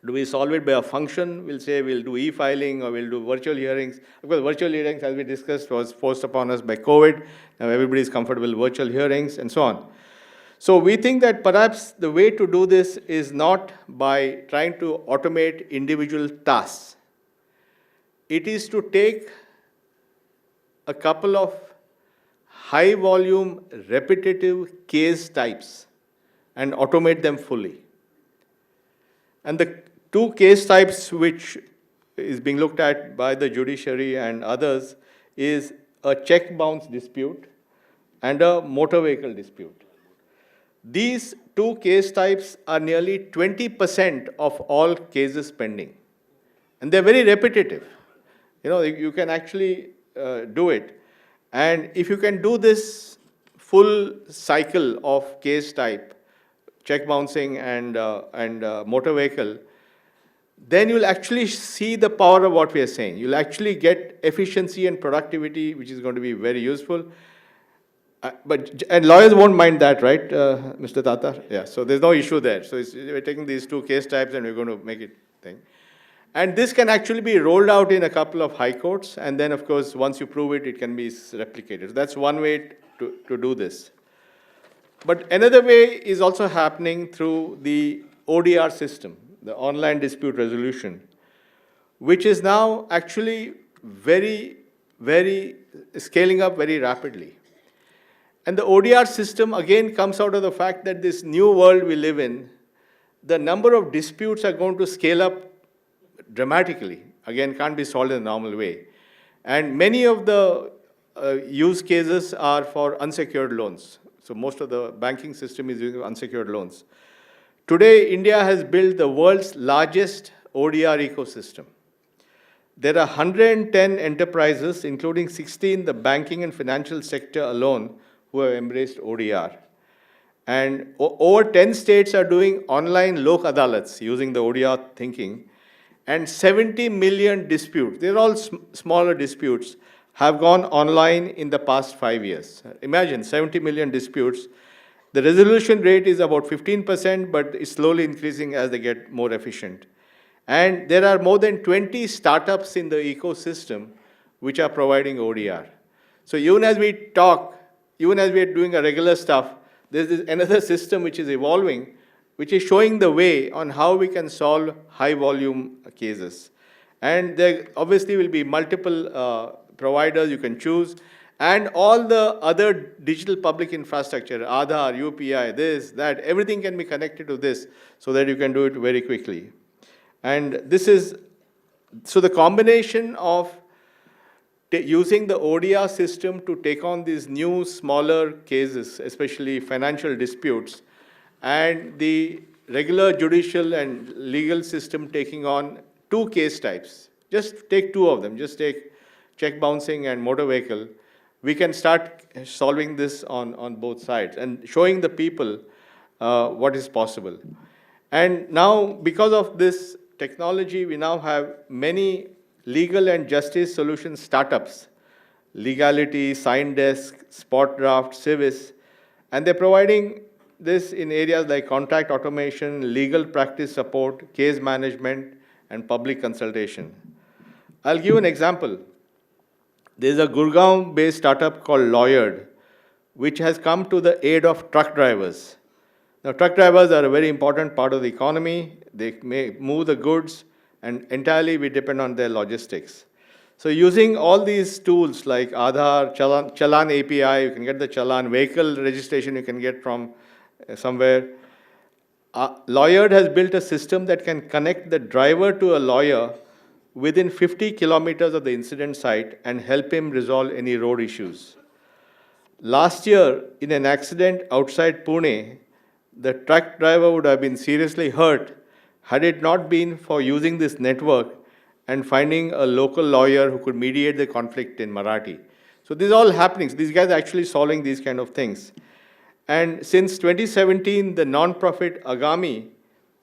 Speaker 3: Do we solve it by a function? We'll say we'll do e-filing or we'll do virtual hearings. Because virtual hearings, as we discussed, was forced upon us by COVID. Now everybody is comfortable with virtual hearings and so on. So we think that perhaps the way to do this is not by trying to automate individual tasks. It is to take a couple of high volume, repetitive case types and automate them fully. And the two case types which is being looked at by the judiciary and others is a check bounce dispute and a motor vehicle dispute. These two case types are nearly 20% of all cases pending. And they're very repetitive. You can actually do it. And if you can do this full cycle of case type, check bouncing and motor vehicle, then you'll actually see the power of what we are saying. You'll actually get efficiency and productivity, which is going to be very useful. And lawyers won't mind that, right, Mr. Tata? Yeah, so there's no issue there. So we're taking these two case types and we're going to make it thing. And this can actually be rolled out in a couple of high courts. And then, of course, once you prove it, it can be replicated. So that's one way to do this. But another way is also happening through the ODR system, the online dispute resolution, which is now actually very scaling up very rapidly. And the ODR system, again, comes out of the fact that this new world we live in, the number of disputes are going to scale up dramatically. Again, can't be solved in a normal way. And many of the use cases are for unsecured loans. So most of the banking system is using unsecured loans. Today, India has built the world's largest ODR ecosystem. There are 110 enterprises, including 16 in the banking and financial sector alone, who have embraced ODR. And over 10 states are doing online lok adalats using the ODR thinking. And 70 million disputes, they're all smaller disputes, have gone online in the past 5 years. Imagine 70 million disputes. The resolution rate is about 15%, but it's slowly increasing as they get more efficient. And there are more than 20 startups in the ecosystem which are providing ODR. So even as we talk, even as we are doing a regular stuff, there's another system which is evolving, which is showing the way on how we can solve high volume cases. And there obviously will be multiple providers you can choose, and all the other digital public infrastructure, Aadhaar, UPI, this, that, everything can be connected to this so that you can do it very quickly. And this is, so the combination of using the ODR system to take on these new, smaller cases, especially financial disputes, and the regular judicial and legal system taking on two case types. Just take two of them. Just take check bouncing and motor vehicle. We can start solving this on both sides and showing the people what is possible. And now, because of this technology, we now have many legal and justice solution startups, Legality, Sign Desk, Spot Draft, Civis, and they're providing this in areas like contract automation, legal practice support, case management, and public consultation. I'll give an example. There's a Gurgaon-based startup called Lawyered, which has come to the aid of truck drivers. Now, truck drivers are a very important part of the economy. They may move the goods, and entirely we depend on their logistics. So using all these tools like Aadhaar, Challan API, you can get the Challan vehicle registration you can get from somewhere. Lawyered has built a system that can connect the driver to a lawyer within 50 kilometers of the incident site and help him resolve any road issues. Last year, in an accident outside Pune, the truck driver would have been seriously hurt had it not been for using this network and finding a local lawyer who could mediate the conflict in Marathi. So this is all happening. So these guys are actually solving these kind of things. And since 2017, the non-profit Agami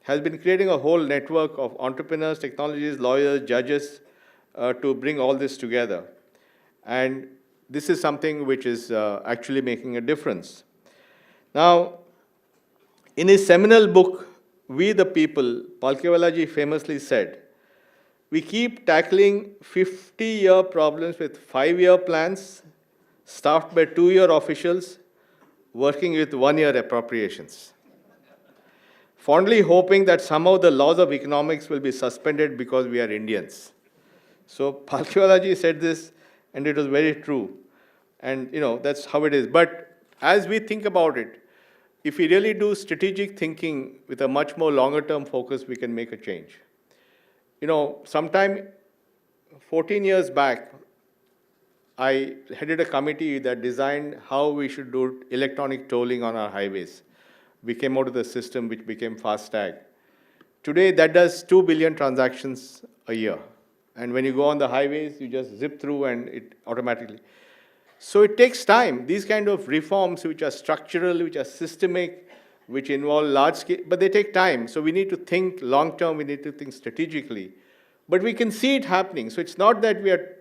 Speaker 3: has been creating a whole network of entrepreneurs, technologists, lawyers, judges to bring all this together. And this is something which is actually making a difference. Now, in his seminal book, We the People, Palkhivala ji famously said, we keep tackling 50-year problems with 5-year plans, staffed by 2-year officials, working with 1-year appropriations, fondly hoping that somehow the laws of economics will be suspended because we are Indians. So Palkhivala ji said this, and it was very true. And that's how it is. But as we think about it, if we really do strategic thinking with a much more longer-term focus, we can make a change. Sometime 14 years back, I headed a committee that designed how we should do electronic tolling on our highways. We came out with a system which became FASTag. Today, that does 2 billion transactions a year. And when you go on the highways, you just zip through and it automatically. So it takes time. These kind of reforms which are structural, which are systemic, which involve large scale, but they take time. So we need to think long term, we need to think strategically. But we can see it happening. So it's not that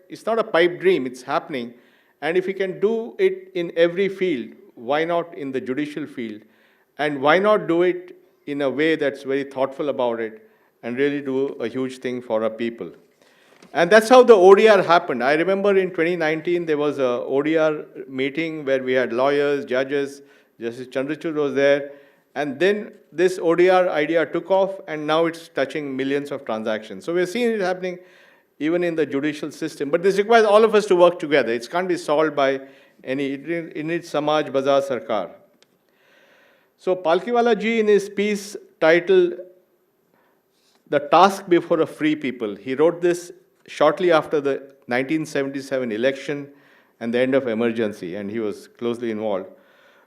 Speaker 3: it's not a pipe dream, it's happening. And if we can do it in every field, why not in the judicial field? And why not do it in a way that's very thoughtful about it and really do a huge thing for our people? And that's how the ODR happened. I remember in 2019, there was a ODR meeting where we had lawyers, judges, Justice Chandrachud was there. And then this ODR idea took off, and now it's touching millions of transactions. So we're seeing it happening even in the judicial system. But this requires all of us to work together. It can't be solved by it needs Samaj Bazaar Sarkar. So Palkhivala ji, in his piece titled The Task Before a Free People, he wrote this shortly after the 1977 election and the end of emergency, and he was closely involved,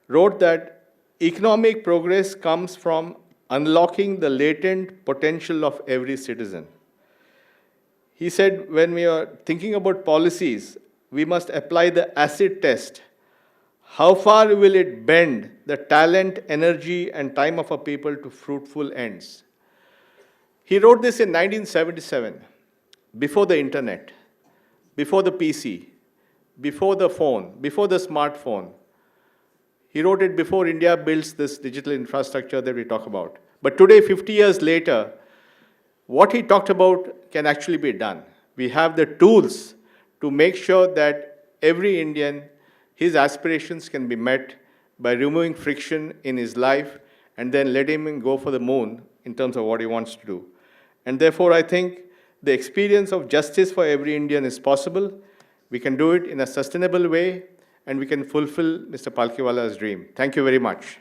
Speaker 3: wrote that economic progress comes from unlocking the latent potential of every citizen. He said, when we are thinking about policies, we must apply the acid test. How far will it bend the talent, energy, and time of a people to fruitful ends? He wrote this in 1977, before the internet, before the PC, before the phone, before the smartphone. He wrote it before India builds this digital infrastructure that we talk about. But today, 50 years later, what he talked about can actually be done. We have the tools to make sure that every Indian, his aspirations can be met by removing friction in his life and then letting him go for the moon in terms of what he wants to do. And therefore, I think the experience of justice for every Indian is possible. We can do it in a sustainable way, and we can fulfill Mr. Palkhiwala's dream. Thank you very much.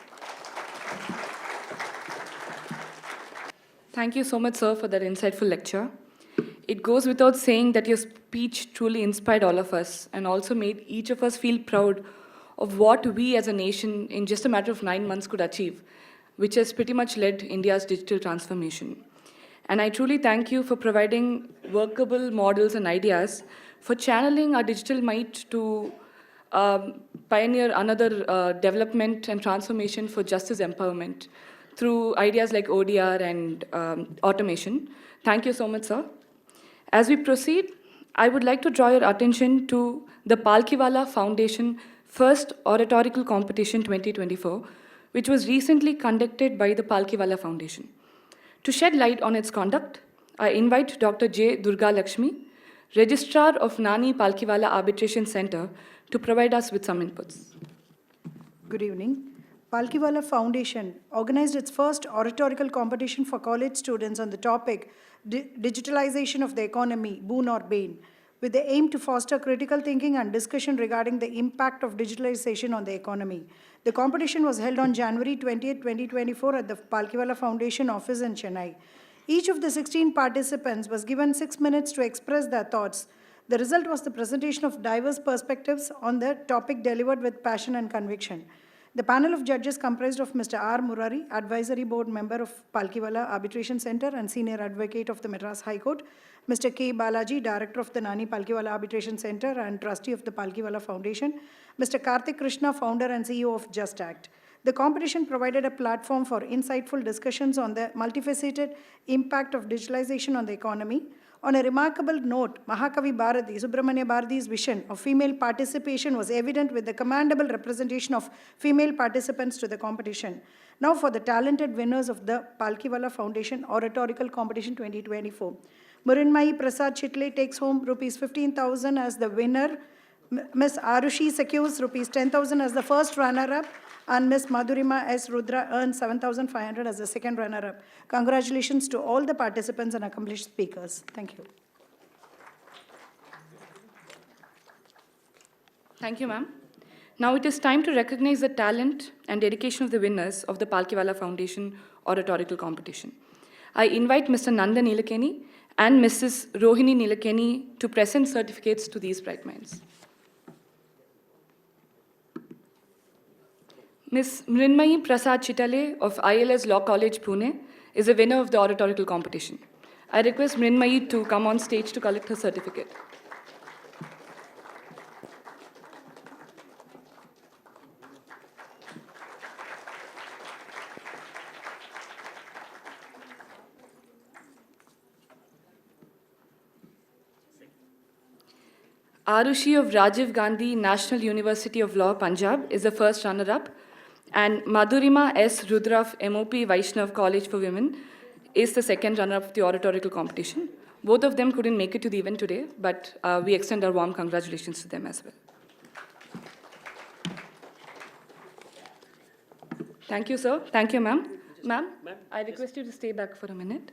Speaker 1: Thank you so much, sir, for that insightful lecture. It goes without saying that your speech truly inspired all of us and also made each of us feel proud of what we as a nation in just a matter of 9 months could achieve, which has pretty much led India's digital transformation. And I truly thank you for providing workable models and ideas for channeling our digital might to pioneer another development and transformation for justice empowerment through ideas like ODR and automation. Thank you so much, sir. As we proceed, I would like to draw your attention to the Palkhivala Foundation First Oratorical Competition 2024, which was recently conducted by the Palkhivala Foundation. To shed light on its conduct, I invite Dr. J. Durga Lakshmi, Registrar of Nani Palkhivala Arbitration Center, to provide us with some inputs.
Speaker 4: Good evening. Palkhivala Foundation organized its first oratorical competition for college students on the topic Digitalization of the Economy, Boon or Bane, with the aim to foster critical thinking and discussion regarding the impact of digitalization on the economy. The competition was held on January 20, 2024 at the Palkhivala Foundation office in Chennai. Each of the 16 participants was given 6 minutes to express their thoughts. The result was the presentation of diverse perspectives on the topic delivered with passion and conviction. The panel of judges comprised of Mr. R. Murari, Advisory Board Member of Palkhivala Arbitration Center and Senior Advocate of the Madras High Court, Mr. K. Balaji, Director of the Nani Palkhivala Arbitration Center and Trustee of the Palkhivala Foundation, Mr. Karthik Krishna, Founder and CEO of Just Act. The competition provided a platform for insightful discussions on the multifaceted impact of digitalization on the economy. On a remarkable note, Mahakavi Bharati, Subramanya Bharati's vision of female participation was evident with the commendable representation of female participants to the competition. Now for the talented winners of the Palkhivala Foundation Oratorical Competition 2024. Murinmai Prasad Chitle takes home rupees 15,000 as the winner. Ms. Arushi secures rupees 10,000 as the first runner-up, and Ms. Madhurima S. Rudra earns 7,500 as the second runner-up. Congratulations to all the participants and accomplished speakers. Thank you.
Speaker 1: Thank you, ma'am. Now it is time to recognize the talent and dedication of the winners of the Palkhivala Foundation Oratorical Competition. I invite Mr. Nandan Nilkai and Mrs. Rohini Nilkai to present certificates to these bright minds. Ms. Mrinmayi Prasad Chitale of ILS Law College, Pune, is a winner of the oratorical competition. I request Mrinmayi to come on stage to collect her certificate. Arushi of Rajiv Gandhi National University of Law, Punjab, is the first runner-up, and Madhurima S. Rudra of MOP Vaishnav College for Women is the second runner-up of the oratorical competition. Both of them couldn't make it to the event today, but we extend our warm congratulations to them as well. Thank you, sir. Thank you, ma'am. Ma'am, I request you to stay back for a minute.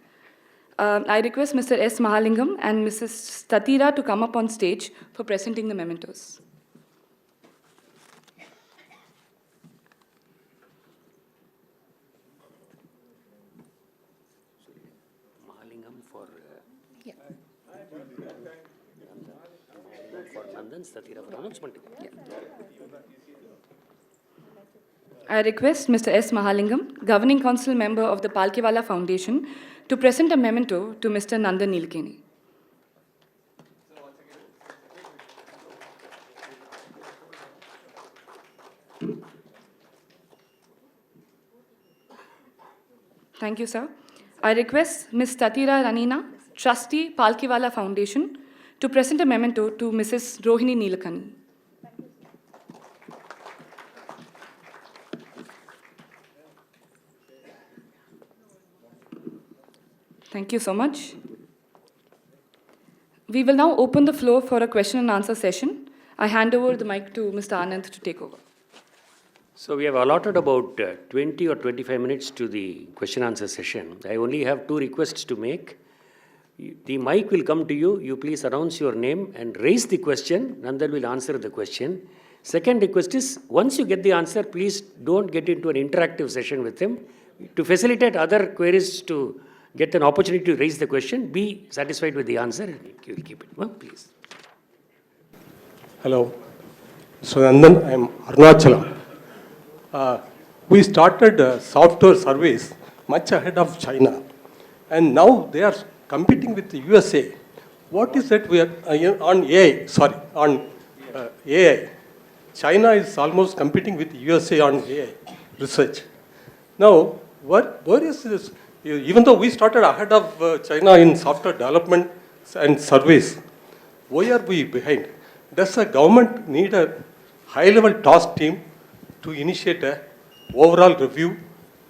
Speaker 1: I request Mr. S. Mahalingam and Mrs. Statira to come up on stage for presenting the mementos.
Speaker 5: Mahalingam for Nandan, Statira for announcement.
Speaker 1: Yeah. I request Mr. S. Mahalingam, Governing Council member of the Palkhivala Foundation, to present a memento to Mr. Nandan Nilkai. Thank you, sir. I request Ms. Tatira Ranina, Trustee, Palkhivala Foundation, to present a memento to Mrs. Rohini Nilkai. Thank you so much. We will now open the floor for a question and answer session. I hand over the mic to Mr. Anand to take over.
Speaker 5: So we have allotted about 20 or 25 minutes to the question answer session. I only have 2 requests to make. The mic will come to you. You please announce your name and raise the question. Nandan will answer the question. Second request is, once you get the answer, please don't get into an interactive session with him. To facilitate other queries to get an opportunity to raise the question, be satisfied with the answer, and you will keep it. Well, please.
Speaker 6: Hello. So Nandan, I am Arunachala. We started a software service much ahead of China, and now they are competing with the USA. What is that we are on AI? Sorry, on AI. China is almost competing with the USA on AI research. Now, Where is this? Even though we started ahead of China in software development and service, why are we behind? Does the government need a high-level task team to initiate a overall review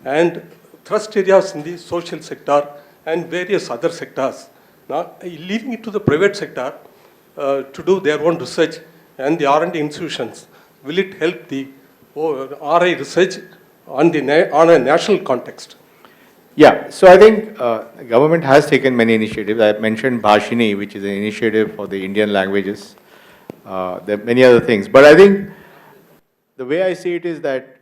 Speaker 6: and thrust areas in the social sector and various other sectors, not leaving it to the private sector to do their own research and the R&D institutions? Will it help the RI research on a national context?
Speaker 3: Yeah, so I think the government has taken many initiatives. I mentioned Bhashini, which is an initiative for the Indian languages. There are many other things. But I think the way I see it is that,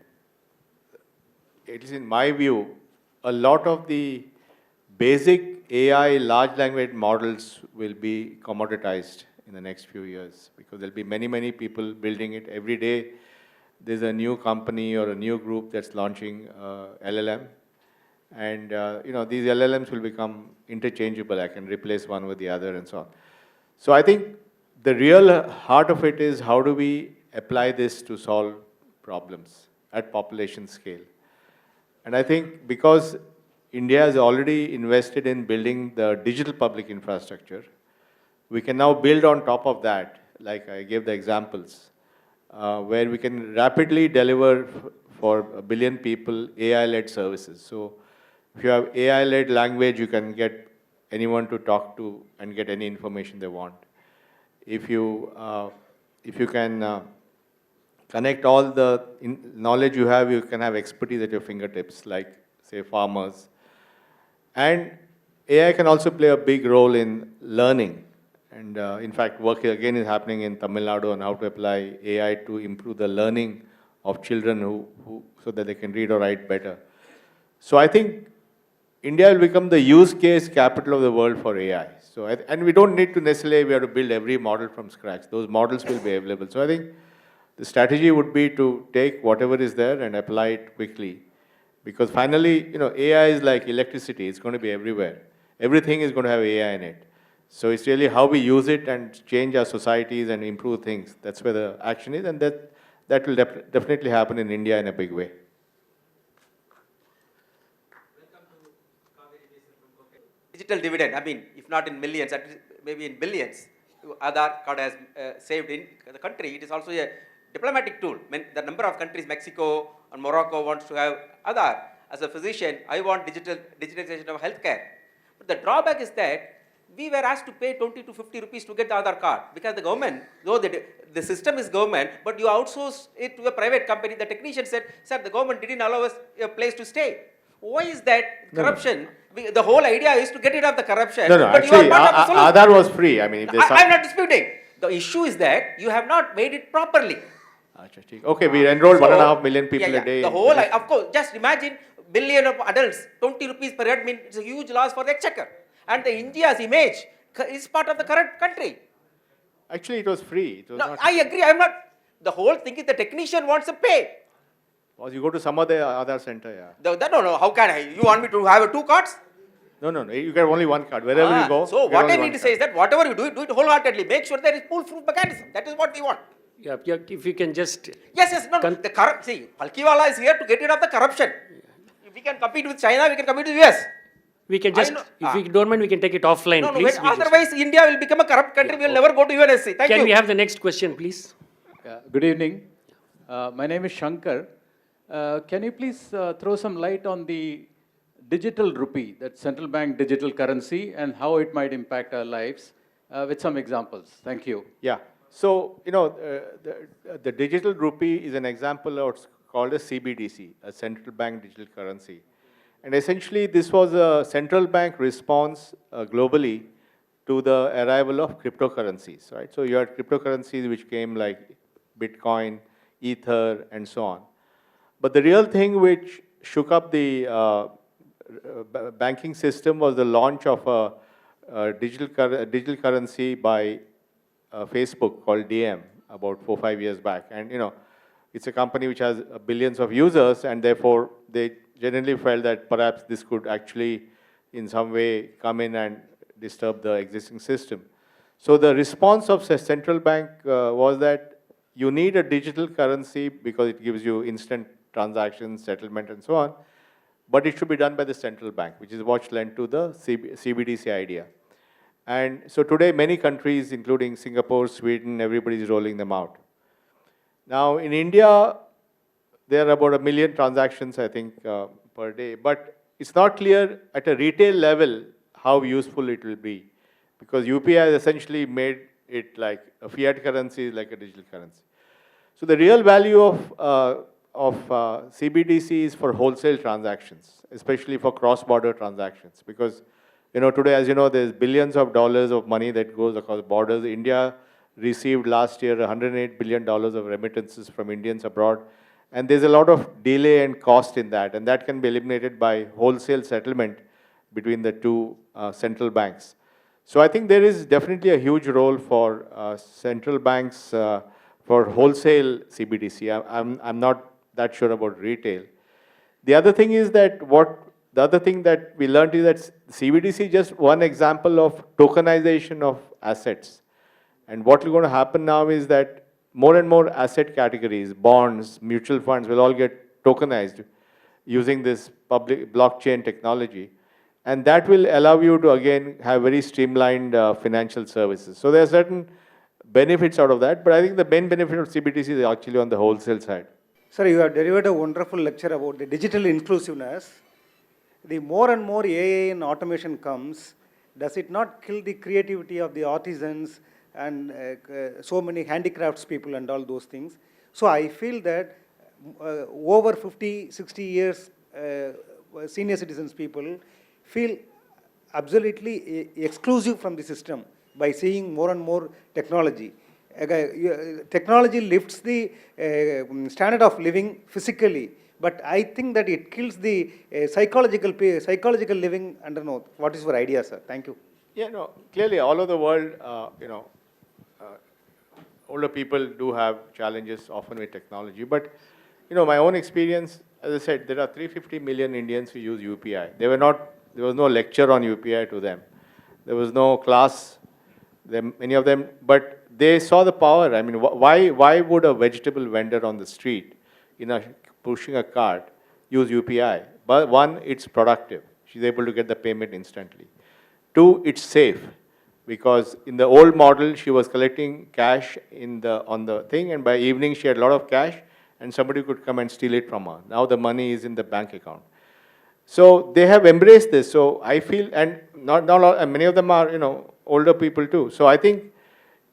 Speaker 3: at least in my view, a lot of the basic AI large language models will be commoditized in the next few years, because there'll be many, many people building it. Every day there's a new company or a new group that's launching LLM. And these LLMs will become interchangeable. I can replace one with the other and so on. So I think the real heart of it is, how do we apply this to solve problems at population scale? And I think because India has already invested in building the digital public infrastructure, we can now build on top of that, like I gave the examples, where we can rapidly deliver for 1 billion people AI-led services. So if you have AI-led language, you can get anyone to talk to and get any information they want. If you can connect all the knowledge you can have expertise at your fingertips, like, say, farmers. And AI can also play a big role in learning. And in fact, work again is happening in Tamil Nadu on how to apply AI to improve the learning of children so that they can read or write better. So I think India will become the use case capital of the world for AI. So, and we don't need to necessarily, we have to build every model from scratch. Those models will be available. So I think the strategy would be to take whatever is there and apply it quickly. Because finally, AI is like electricity. It's going to be everywhere. Everything is going to have AI in it. So it's really how we use it and change our societies and improve things. That's where the action is. And that will definitely happen in India in a big way.
Speaker 7: Digital dividend, I mean, if not in millions, at least maybe in billions, Aadhaar card has saved in the country. It is also a diplomatic tool. The number of countries, Mexico and Morocco, wants to have Aadhaar. As a physician, I want digitalization of healthcare. But the drawback is that we were asked to pay 20 to 50 rupees to get the Aadhaar card, because the government, though the system is government, but you outsource it to a private company. The technician said, sir, the government didn't allow us a place to stay. Why is that corruption? No. The whole idea is to get rid of the corruption.
Speaker 3: No,
Speaker 7: but
Speaker 3: actually,
Speaker 7: you are part of the
Speaker 3: Aadhaar was free. I mean,
Speaker 7: I'm not disputing. The issue is that you have not made it properly.
Speaker 3: Okay, we enrolled 1.5 million people a day.
Speaker 7: The whole, of course, just imagine billion of adults, 20 rupees per head means it's a huge loss for the exchequer. And the India's image is part of the current country.
Speaker 3: Actually, it was free. It was not.
Speaker 7: I agree. I'm not. The whole thing is the technician wants a pay.
Speaker 3: Or you go to some other Aadhaar center, yeah.
Speaker 7: No. How can I? You want me to have 2 cards?
Speaker 3: No. You get only 1 card. Wherever you go.
Speaker 7: So what I need to say is that whatever you do it wholeheartedly. Make sure there is foolproof mechanism. That is what we want.
Speaker 5: Yeah, if you can just...
Speaker 7: Yes, no. See, Palkhivala is here to get rid of the corruption. If we can compete with China, we can compete with US.
Speaker 5: We can just, if we don't mind, we can take it offline, please.
Speaker 7: Otherwise, India will become a corrupt country. We will never go to UNSC. Thank you.
Speaker 5: Can we have the next question, please?
Speaker 8: Good evening. My name is Shankar. Can you please throw some light on the digital rupee, that central bank digital currency, and how it might impact our lives, with some examples? Thank you.
Speaker 3: Yeah. So, the digital rupee is an example of what's called a CBDC, a central bank digital currency. And essentially, this was a central bank response globally to the arrival of cryptocurrencies, right? So you had cryptocurrencies which came like Bitcoin, Ether, and so on. But the real thing which shook up the banking system was the launch of a digital currency by Facebook called DM about 4 or 5 years back. And it's a company which has billions of users, and therefore they generally felt that perhaps this could actually in some way come in and disturb the existing system. So the response of the central bank was that you need a digital currency because it gives you instant transactions, settlement, and so on. but it should be done by the central bank, which is what led to the CBDC idea. And so today, many countries, including Singapore, Sweden, everybody is rolling them out. Now, in India, there are about 1 million transactions, I think, per day. But it's not clear at a retail level how useful it will be, because UPI has essentially made it like a fiat currency, like a digital currency. So the real value of CBDC is for wholesale transactions, especially for cross-border transactions, because today, as you know, there's billions of dollars of money that goes across borders. India received last year $108 billion of remittances from Indians abroad. And there's a lot of delay and cost in that. And that can be eliminated by wholesale settlement between the two central banks. So I think there is definitely a huge role for central banks for wholesale CBDC. I'm not that sure about retail. The other thing is that the other thing that we learned is that CBDC is just one example of tokenization of assets. And what is going to happen now is that more and more asset categories, bonds, mutual funds will all get tokenized using this public blockchain technology. And that will allow you to, again, have very streamlined financial services. So there are certain benefits out of that, but I think the main benefit of CBDC is actually on the wholesale side.
Speaker 9: Sir, you have delivered a wonderful lecture about the digital inclusiveness. The more and more AI and automation comes, does it not kill the creativity of the artisans and so many handicrafts people and all those things? So I feel that over 50, 60 years, senior citizens people feel absolutely exclusive from the system by seeing more and more technology. Technology lifts the standard of living physically, but I think that it kills the psychological living underneath. What is your idea, sir? Thank you.
Speaker 3: Yeah, no, clearly all over the world, older people do have challenges often with technology. But, my own experience, as I said, there are 350 million Indians who use UPI. There was no lecture on UPI to them. There was no class, many of them, but they saw the power. I mean, why would a vegetable vendor on the street, pushing a cart, use UPI? But one, it's productive. She's able to get the payment instantly. Two, it's safe, because in the old model, she was collecting cash on the thing, and by evening she had a lot of cash, and somebody could come and steal it from her. Now the money is in the bank account. So they have embraced this. So I feel, and many of them are, older people too. So I think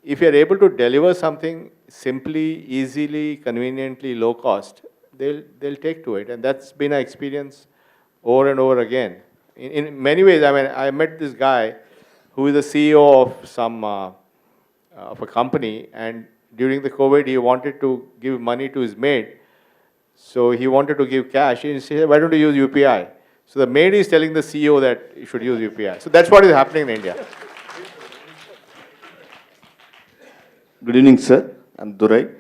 Speaker 3: if you're able to deliver something simply, easily, conveniently, low cost, they'll take to it. And that's been an experience over and over again. In many ways, I mean, I met this guy who is the CEO of of a company, and during the COVID, he wanted to give money to his maid. So he wanted to give cash. He said, why don't you use UPI? So the maid is telling the CEO that you should use UPI. So that's what is happening in India.
Speaker 10: Good evening, sir. I'm Durai.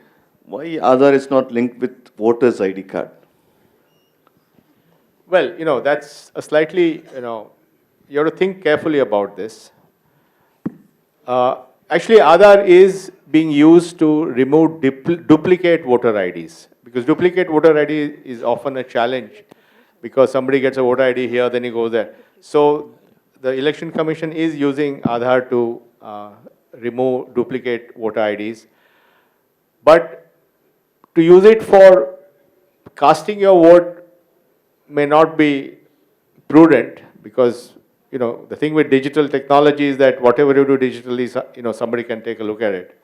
Speaker 10: Why Aadhaar is not linked with voter's ID card?
Speaker 3: Well, that's a slightly, you have to think carefully about this. Actually, Aadhaar is being used to remove duplicate voter IDs, because duplicate voter ID is often a challenge, because somebody gets a voter ID here, then he goes there. So the Election Commission is using Aadhaar to remove duplicate voter IDs. But to use it for casting your vote may not be prudent, because the thing with digital technology is that whatever you do digitally, somebody can take a look at it.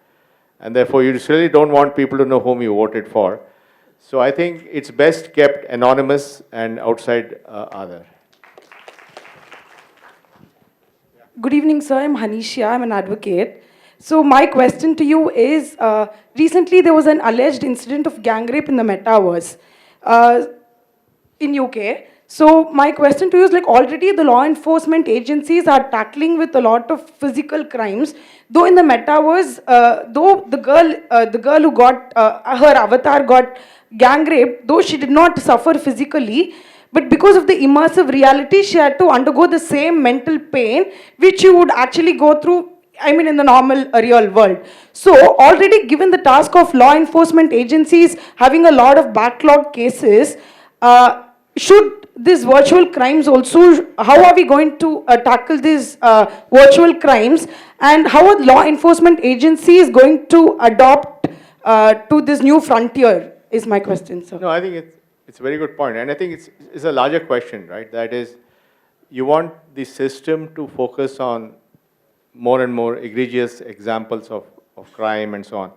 Speaker 3: And therefore, you really don't want people to know whom you voted for. So I think it's best kept anonymous and outside Aadhaar.
Speaker 11: Good evening, sir. I'm Hanisha. I'm an advocate. So my question to you is, recently there was an alleged incident of gang rape in the metaverse in UK. So my question to you is, already the law enforcement agencies are tackling with a lot of physical crimes. Though in the metaverse, though the girl who got, her avatar got gang raped, though she did not suffer physically, but because of the immersive reality, she had to undergo the same mental pain which you would actually go through, in the normal real world. So already given the task of law enforcement agencies having a lot of backlog cases, should these virtual crimes also, how are we going to tackle these virtual crimes, and how are law enforcement agencies going to adopt to this new frontier, is my question, sir.
Speaker 3: No, I think it's a very good point. And I think it's a larger question, right? That is, you want the system to focus on more and more egregious examples of crime and so on.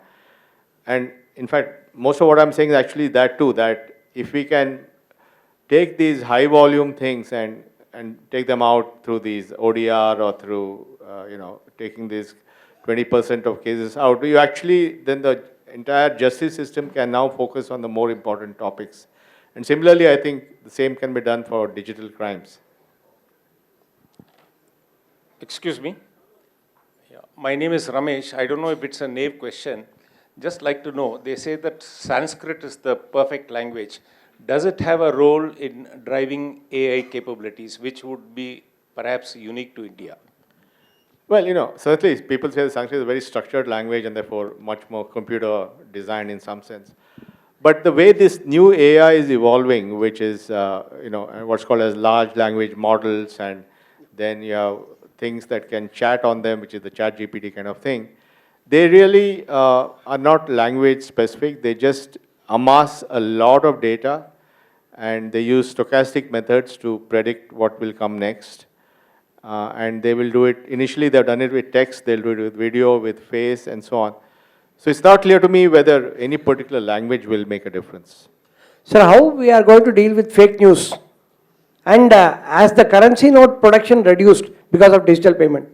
Speaker 3: And in fact, most of what I'm saying is actually that too, that if we can take these high volume things and take them out through these ODR or through, taking these 20% of cases out, you actually, then the entire justice system can now focus on the more important topics. And similarly, I think the same can be done for digital crimes.
Speaker 12: Excuse me. Yeah. My name is Ramesh. I don't know if it's a naive question. Just like to know, they say that Sanskrit is the perfect language. Does it have a role in driving AI capabilities, which would be perhaps unique to India?
Speaker 3: Well, certainly people say that Sanskrit is a very structured language and therefore much more computer designed in some sense. But the way this new AI is evolving, which is, what's called as large language models, and then you have things that can chat on them, which is the chat GPT kind of thing, they really are not language specific. They just amass a lot of data, and they use stochastic methods to predict what will come next. And they will do it, initially they've done it with text, they'll do it with video, with face, and so on. So it's not clear to me whether any particular language will make a difference.
Speaker 13: Sir, how we are going to deal with fake news? And as the currency note production reduced because of digital payment?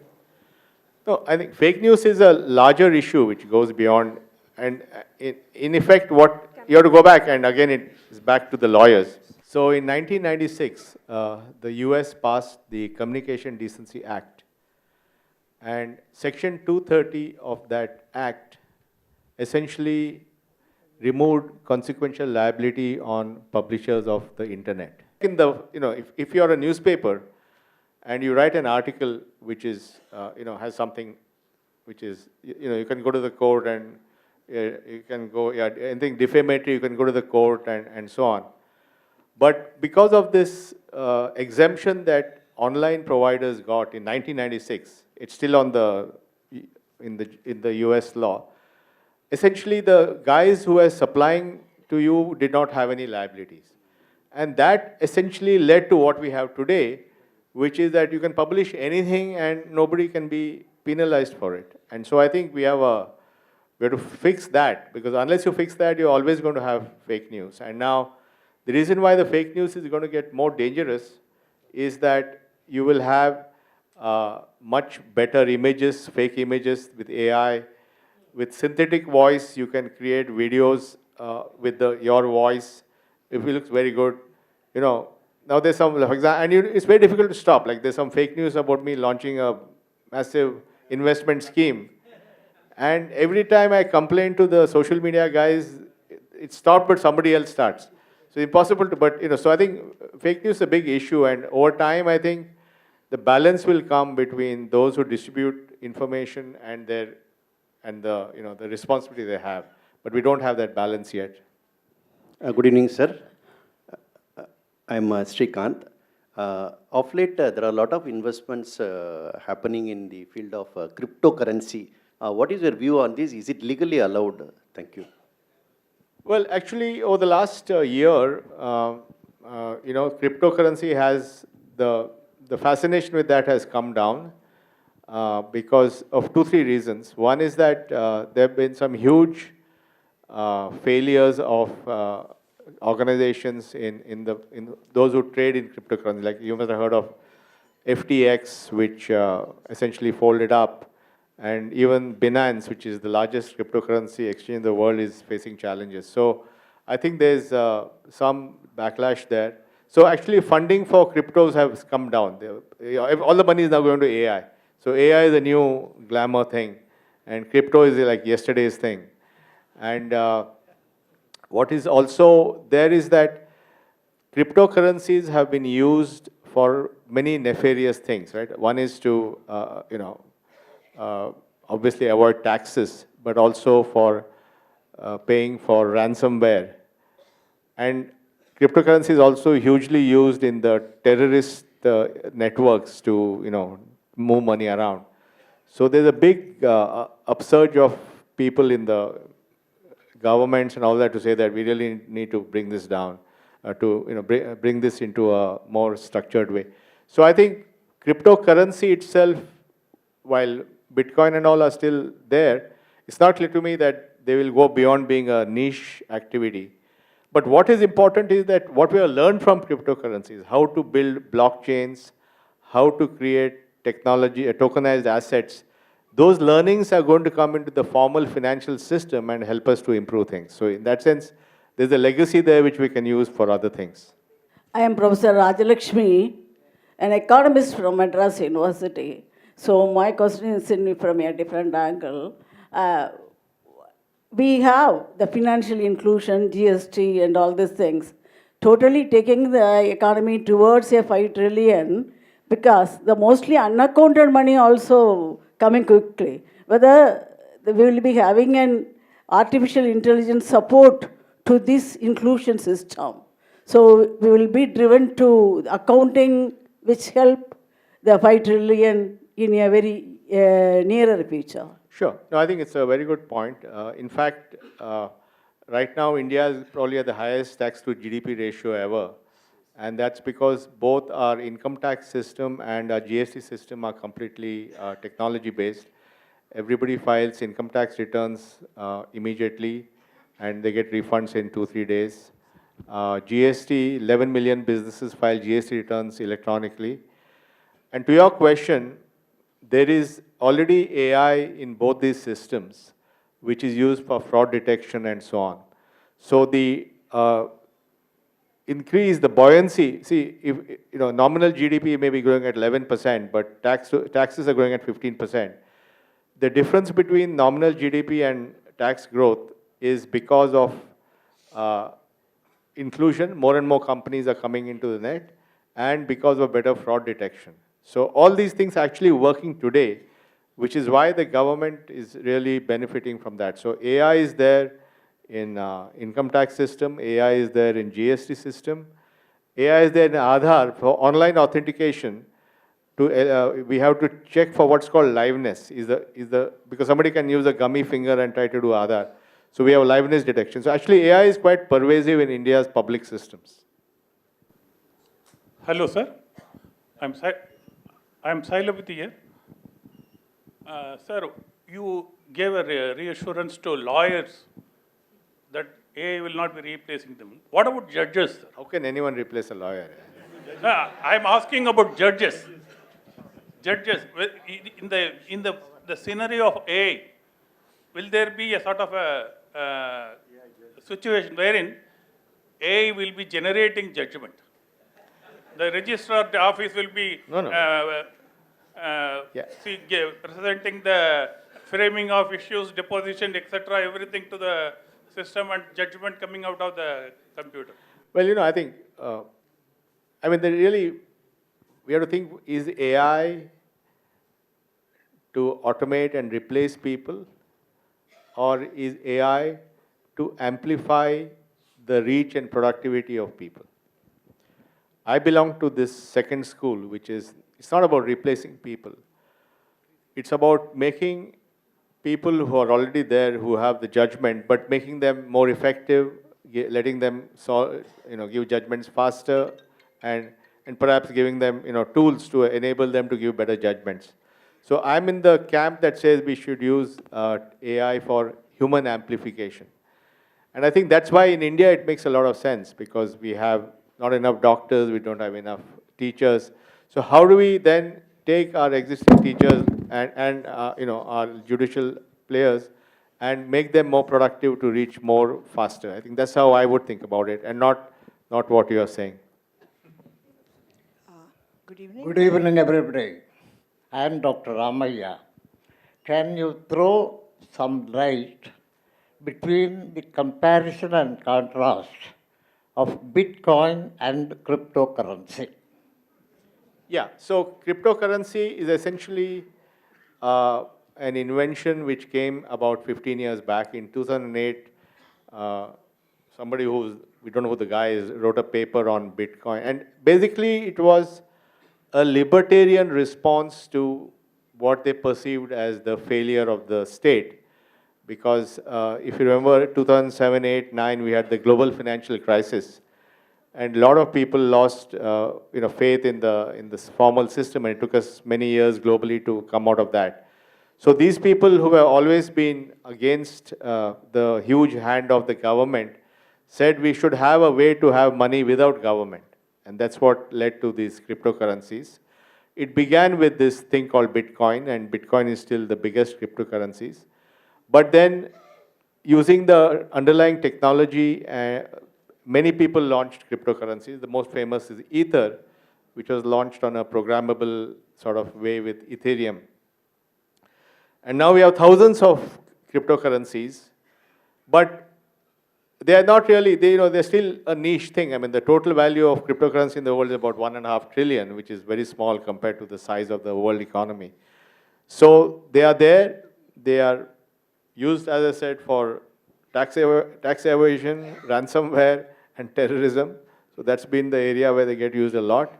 Speaker 3: No, I think fake news is a larger issue which goes beyond, and in effect what, you have to go back, and again it is back to the lawyers. So in 1996, the US passed the Communication Decency Act, and Section 230 of that act essentially removed consequential liability on publishers of the internet. In the, if you are a newspaper and you write an article which is, has something which is, you can go to the court and you can go, anything defamatory, you can go to the court and so on. But because of this exemption that online providers got in 1996, it's still on in the US law. Essentially, the guys who were supplying to you did not have any liabilities. And that essentially led to what we have today, which is that you can publish anything and nobody can be penalized for it. And so I think we have to fix that, because unless you fix that, you're always going to have fake news. And now, the reason why the fake news is going to get more dangerous is that you will have much better images, fake images with AI. With synthetic voice, you can create videos with your voice. If it looks very good, now there's some, for example, and it's very difficult to stop. Like there's some fake news about me launching a massive investment scheme. And every time I complain to the social media guys, it stopped, but somebody else starts. So impossible to, but so I think fake news is a big issue, and over time I think the balance will come between those who distribute information and the responsibility they have. But we don't have that balance yet.
Speaker 14: Good evening, sir. I'm Srikanth. Of late, there are a lot of investments happening in the field of cryptocurrency. What is your view on this? Is it legally allowed? Thank you.
Speaker 3: Well, actually, over the last year, cryptocurrency has, the fascination with that has come down because of 2-3 reasons. One is that there have been some huge failures of organizations in those who trade in cryptocurrency. Like you must have heard of FTX, which essentially folded up. And even Binance, which is the largest cryptocurrency exchange in the world, is facing challenges. So I think there's some backlash there. So actually funding for cryptos has come down. All the money is now going to AI. So AI is a new glamour thing. And crypto is like yesterday's thing. And what is also there is that cryptocurrencies have been used for many nefarious things, right? One is to, obviously avoid taxes, but also for paying for ransomware. And cryptocurrency is also hugely used in the terrorist networks to, move money around. So there's a big upsurge of people in the governments and all that to say that we really need to bring this down, bring this into a more structured way. So I think cryptocurrency itself, while Bitcoin and all are still there, it's not clear to me that they will go beyond being a niche activity. But what is important is that what we have learned from cryptocurrencies, how to build blockchains, how to create technology, tokenized assets, those learnings are going to come into the formal financial system and help us to improve things. So in that sense, there's a legacy there which we can use for other things.
Speaker 15: I am Professor Rajalakshmi, an economist from Madras University. So my question is in from a different angle. We have the financial inclusion, GST and all these things, totally taking the economy towards a 5 trillion because the mostly unaccounted money also coming quickly. Whether we will be having an artificial intelligence support to this inclusion system. So we will be driven to accounting which help the 5 trillion in a very nearer future.
Speaker 3: Sure. No, I think it's a very good point. In fact, right now India is probably at the highest tax to GDP ratio ever. And that's because both our income tax system and our GST system are completely technology based. Everybody files income tax returns immediately and they get refunds in 2-3 days. GST, 11 million businesses file GST returns electronically. And to your question, there is already AI in both these systems, which is used for fraud detection and so on. So the increase, the buoyancy, see, if nominal GDP may be growing at 11%, but taxes are growing at 15%. The difference between nominal GDP and tax growth is because of inclusion. More and more companies are coming into the net, and because of better fraud detection. So all these things are actually working today, which is why the government is really benefiting from that. So AI is there in income tax system, AI is there in GST system, AI is there in Aadhaar for online authentication. We have to check for what's called liveness. Because somebody can use a gummy finger and try to do Aadhaar. So we have liveness detection. So actually AI is quite pervasive in India's public systems.
Speaker 16: Hello, sir. I'm Sailapati here. Sir, you gave a reassurance to lawyers that AI will not be replacing them. What about judges, sir?
Speaker 3: How can anyone replace a lawyer?
Speaker 16: I'm asking about judges. Judges, in the scenario of AI, will there be a sort of a situation wherein AI will be generating judgment? The registrar office will be presenting the framing of issues, deposition, etc., everything to the system and judgment coming out of the computer.
Speaker 3: Well, I think, we have to think, is AI to automate and replace people, or is AI to amplify the reach and productivity of people? I belong to this second school, which is, it's not about replacing people. It's about making people who are already there, who have the judgment, but making them more effective, letting them give judgments faster, and perhaps giving them tools to enable them to give better judgments. So I'm in the camp that says we should use AI for human amplification. And I think that's why in India it makes a lot of sense, because we have not enough doctors, we don't have enough teachers. So how do we then take our existing teachers and our judicial players and make them more productive to reach more faster? I think that's how I would think about it, and not what you are saying.
Speaker 17: Good evening. Good evening, everybody. I am Dr. Ramaya. Can you throw some light between the comparison and contrast of Bitcoin and cryptocurrency?
Speaker 3: Yeah, so cryptocurrency is essentially an invention which came about 15 years back. In 2008, somebody who's we don't know who the guy is, wrote a paper on Bitcoin. And basically it was a libertarian response to what they perceived as the failure of the state. Because if you remember 2007, 8, 9, we had the global financial crisis. And a lot of people lost faith in this formal system, and it took us many years globally to come out of that. So these people who have always been against the huge hand of the government said we should have a way to have money without government. And that's what led to these cryptocurrencies. It began with this thing called Bitcoin, and Bitcoin is still the biggest cryptocurrencies. But then, using the underlying technology, many people launched cryptocurrencies. The most famous is Ether, which was launched on a programmable sort of way with Ethereum. And now we have thousands of cryptocurrencies, but they are not really, they're still a niche thing. I mean, the total value of cryptocurrency in the world is about 1.5 trillion, which is very small compared to the size of the world economy. So they are there. They are used, as I said, for tax evasion, ransomware, and terrorism. So that's been the area where they get used a lot.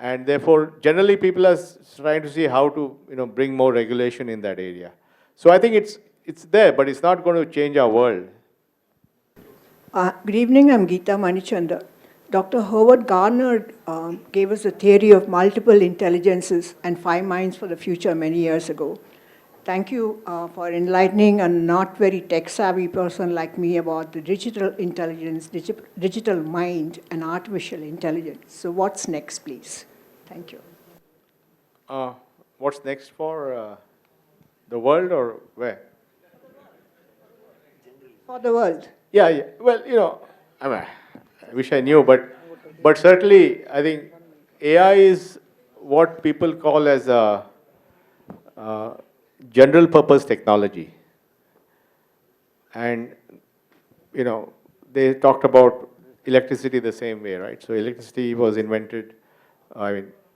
Speaker 3: And therefore, generally, people are trying to see how to bring more regulation in that area. So I think it's there, but it's not going to change our world.
Speaker 18: Good evening, I'm Geeta Manichanda. Dr. Howard Gardner gave us a theory of multiple intelligences and 5 minds for the future many years ago. Thank you for enlightening a not very tech-savvy person like me about the digital intelligence, digital mind, and artificial intelligence. So what's next, please? Thank you.
Speaker 3: What's next for the world, or where?
Speaker 18: For the world.
Speaker 3: Yeah. Well, I wish I knew, but certainly I think AI is what people call as a general purpose technology. And, they talked about electricity the same way, right? So electricity was invented,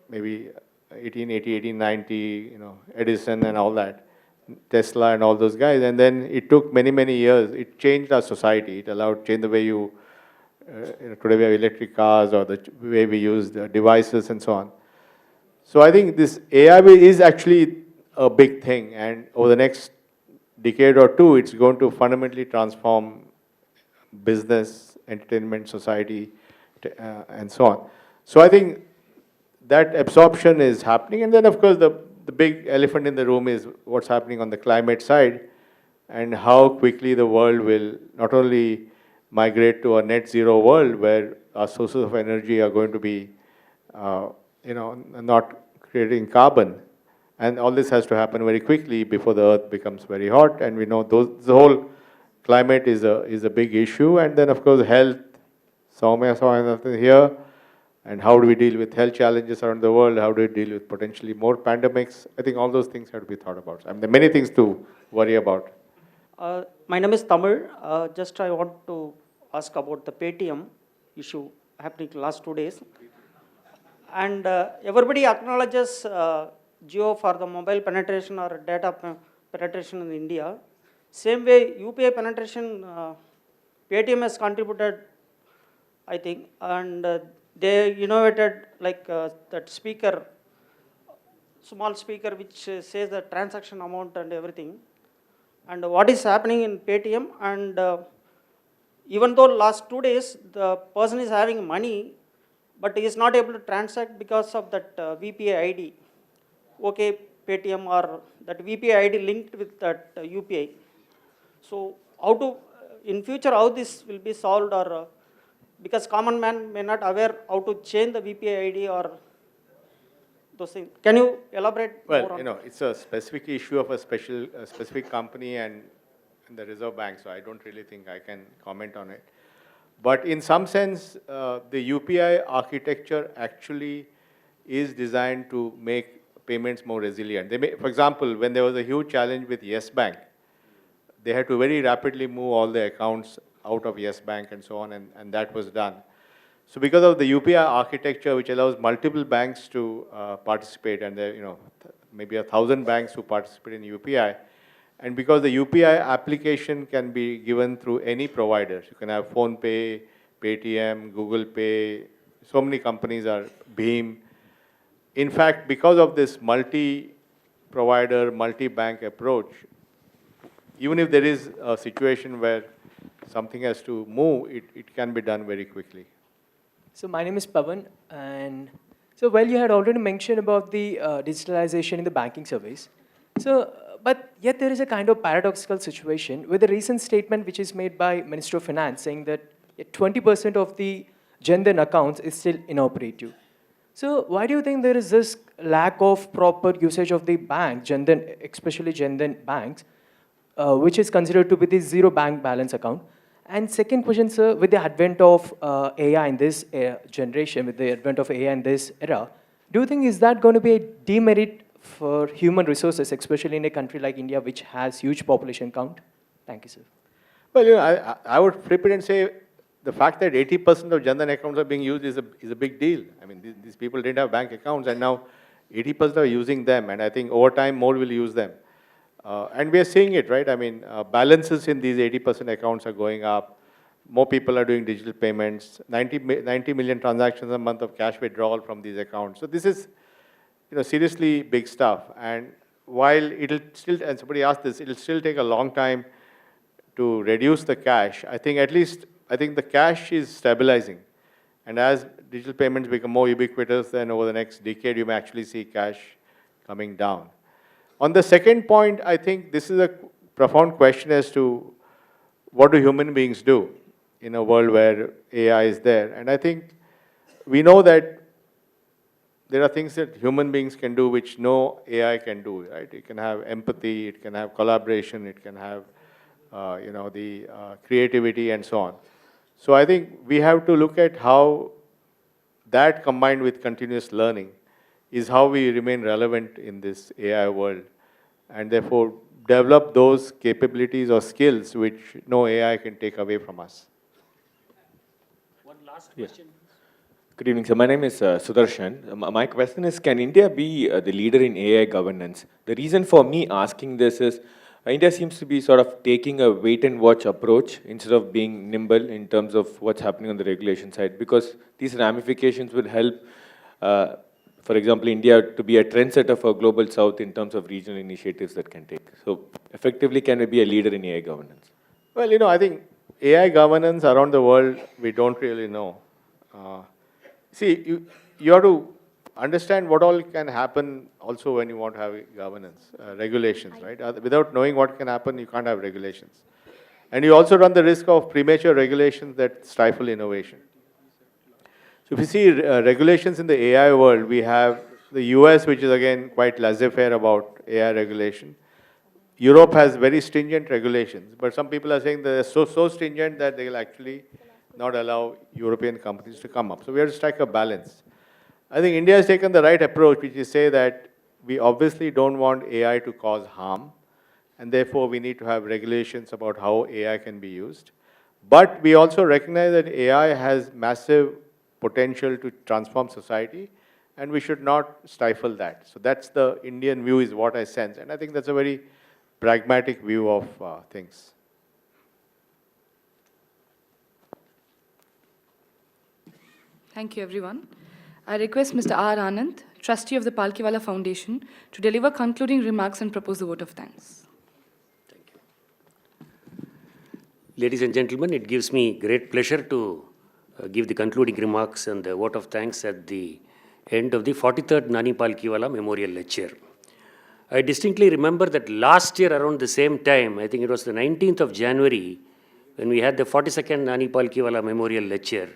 Speaker 3: maybe 1880, 1890, Edison and all that, Tesla and all those guys. And then it took many, many years. It changed our society. It changed the way today we have electric cars, or the way we use the devices and so on. So I think this AI is actually a big thing, and over the next decade or two, it's going to fundamentally transform business, entertainment, society, and so on. So I think that absorption is happening, and then of course the big elephant in the room is what's happening on the climate side, and how quickly the world will not only migrate to a net zero world where our sources of energy are going to be, not creating carbon. And all this has to happen very quickly before the earth becomes very hot. And we know the whole climate is a big issue. And then of course health, Soumya saw nothing here. And how do we deal with health challenges around the world? How do we deal with potentially more pandemics? I think all those things have to be thought about. I mean, there are many things to worry about.
Speaker 19: My name is Tamil. Just I want to ask about the Paytm issue happening last 2 days. And everybody acknowledges Jio for the mobile penetration or data penetration in India. Same way, UPI penetration, Paytm has contributed, I think, and they innovated like that speaker, small speaker which says the transaction amount and everything. And what is happening in Paytm, and even though last 2 days the person is having money, but he is not able to transact because of that VPI ID. Okay, Paytm or that VPI ID linked with that UPI. So how to, in future, how this will be solved, or because common man may not aware how to change the VPI ID or those things. Can you elaborate more on?
Speaker 3: Well, it's a specific issue of a specific company and the Reserve Bank, so I don't really think I can comment on it. But in some sense, the UPI architecture actually is designed to make payments more resilient. For example, when there was a huge challenge with Yes Bank, they had to very rapidly move all the accounts out of Yes Bank and so on, and that was done. So because of the UPI architecture, which allows multiple banks to participate, and there maybe 1,000 banks who participate in UPI, and because the UPI application can be given through any provider, you can have PhonePe, Paytm, Google Pay, so many companies are Beam. In fact, because of this multi-provider, multi-bank approach, even if there is a situation where something has to move, it can be done very quickly.
Speaker 20: So my name is Pavan, and so well, you had already mentioned about the digitalization in the banking service. So, but yet there is a kind of paradoxical situation with a recent statement which is made by Minister of Finance saying that 20% of the Jan Dhan accounts is still inoperative. So why do you think there is this lack of proper usage of the bank, Jan Dhan, especially Jan Dhan banks, which is considered to be the zero bank balance account? And second question, sir, with the advent of AI in this generation, with the advent of AI in this era, do you think is that going to be a demerit for human resources, especially in a country like India, which has huge population count? Thank you, sir.
Speaker 3: Well, you know, I would flip it and say the fact that 80% of Jan Dhan accounts are being used is a big deal. I mean, these people didn't have bank accounts, and now 80% are using them, and I think over time more will use them. And we are seeing it, right? I mean, balances in these 80% accounts are going up. More people are doing digital payments. 90 million transactions a month of cash withdrawal from these accounts. So this is, you know, seriously big stuff. And while it'll still, and somebody asked this, it'll still take a long time to reduce the cash. I think the cash is stabilizing. And as digital payments become more ubiquitous, then over the next decade, you may actually see cash coming down. On the second point, I think this is a profound question as to what do human beings do in a world where AI is there. And I think we know that there are things that human beings can do which no AI can do, right? It can have empathy, it can have collaboration, it can have the creativity and so on. So I think we have to look at how that combined with continuous learning is how we remain relevant in this AI world, and therefore develop those capabilities or skills which no AI can take away from us.
Speaker 5: One last question.
Speaker 21: Good evening, sir. My name is Sudarshan. My question is, can India be the leader in AI governance? The reason for me asking this is, India seems to be sort of taking a wait-and-watch approach instead of being nimble in terms of what's happening on the regulation side, because these ramifications will help, for example, India to be a trendsetter for Global South in terms of regional initiatives that can take. So effectively, can we be a leader in AI governance?
Speaker 3: Well, you know, I think AI governance around the world, we don't really know. See, you have to understand what all can happen also when you want to have governance, regulations, right? Without knowing what can happen, you can't have regulations. And you also run the risk of premature regulations that stifle innovation. So if you see regulations in the AI world, we have the US, which is again quite laissez-faire about AI regulation. Europe has very stringent regulations, but some people are saying they're so stringent that they'll actually not allow European companies to come up. So we have to strike a balance. I think India has taken the right approach, which is say that we obviously don't want AI to cause harm, and therefore we need to have regulations about how AI can be used. But we also recognize that AI has massive potential to transform society, and we should not stifle that. So that's the Indian view, is what I sense, and I think that's a very pragmatic view of things.
Speaker 1: Thank you, everyone. I request Mr. R. Anand, trustee of the Palkhivala Foundation, to deliver concluding remarks and propose a vote of thanks.
Speaker 5: Thank you. Ladies and gentlemen, it gives me great pleasure to give the concluding remarks and the vote of thanks at the end of the 43rd Nani Palkhivala Memorial Lecture. I distinctly remember that last year around the same time, I think it was the 19th of January, when we had the 42nd Nani Palkhivala Memorial Lecture,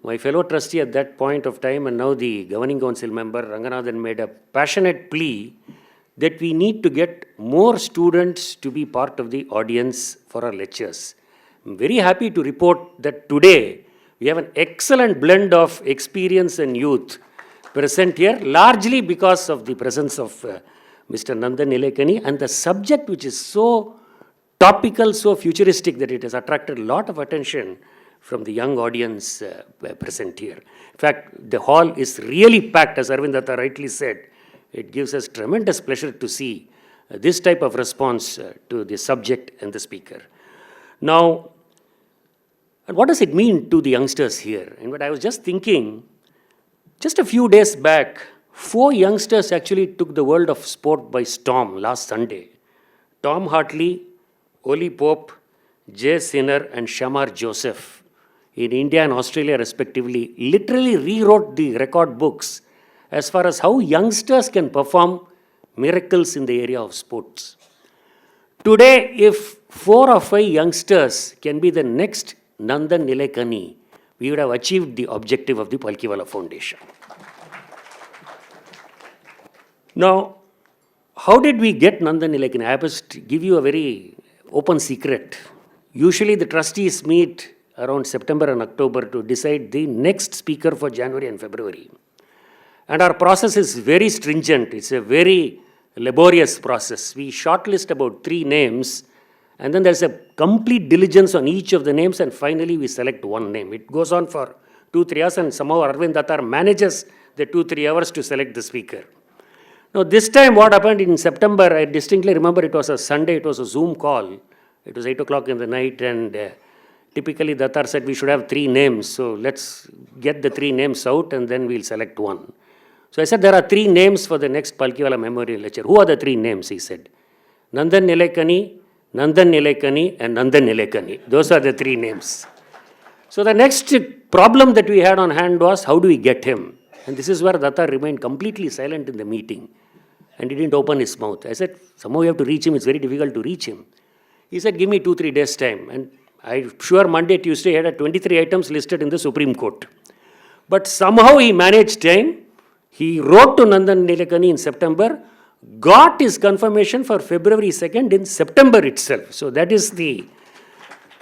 Speaker 5: my fellow trustee at that point of time and now the governing council member, Ranganathan, made a passionate plea that we need to get more students to be part of the audience for our lectures. I'm very happy to report that today we have an excellent blend of experience and youth present here, largely because of the presence of Mr. Nandan Nilkai and the subject, which is so topical, so futuristic, that it has attracted a lot of attention from the young audience present here. In fact, the hall is really packed, as Arvind Datta rightly said. It gives us tremendous pleasure to see this type of response to the subject and the speaker. Now, And what does it mean to the youngsters here? And what I was just thinking, just a few days back, 4 youngsters actually took the world of sport by storm last Sunday. Tom Hartley, Oli Pope, Jay Sinner, and Shamar Joseph in India and Australia respectively literally rewrote the record books as far as how youngsters can perform miracles in the area of sports. Today, if 4 or 5 youngsters can be the next Nandan Nilkai, we would have achieved the objective of the Palkhivala Foundation. Now, how did we get Nandan Nilkai? I must give you a very open secret. Usually the trustees meet around September and October to decide the next speaker for January and February. And our process is very stringent. It's a very laborious process. We shortlist about 3 names, and then there's a complete diligence on each of the names, and finally we select one name. It goes on for 2-3 hours, and somehow Arvind Datar manages the 2-3 hours to select the speaker. Now, this time what happened in September, I distinctly remember it was a Sunday, it was a Zoom call. It was 8 o'clock in the night, and typically Datar said we should have 3 names, so let's get the 3 names out and then we'll select one. So I said there are 3 names for the next Palkhivala Memorial Lecture. Who are the 3 names? He said, Nandan Nilkai, Nandan Nilkai, and Nandan Nilkai. Those are the 3 names. So the next problem that we had on hand was, how do we get him? And this is where Datar remained completely silent in the meeting. And he didn't open his mouth. I said, somehow you have to reach him. It's very difficult to reach him. He said, give me 2-3 days time. And I'm sure Monday, Tuesday, he had 23 items listed in the Supreme Court. But somehow he managed time. He wrote to Nandan Nilkai in September, got his confirmation for February 2nd in September itself. So that is the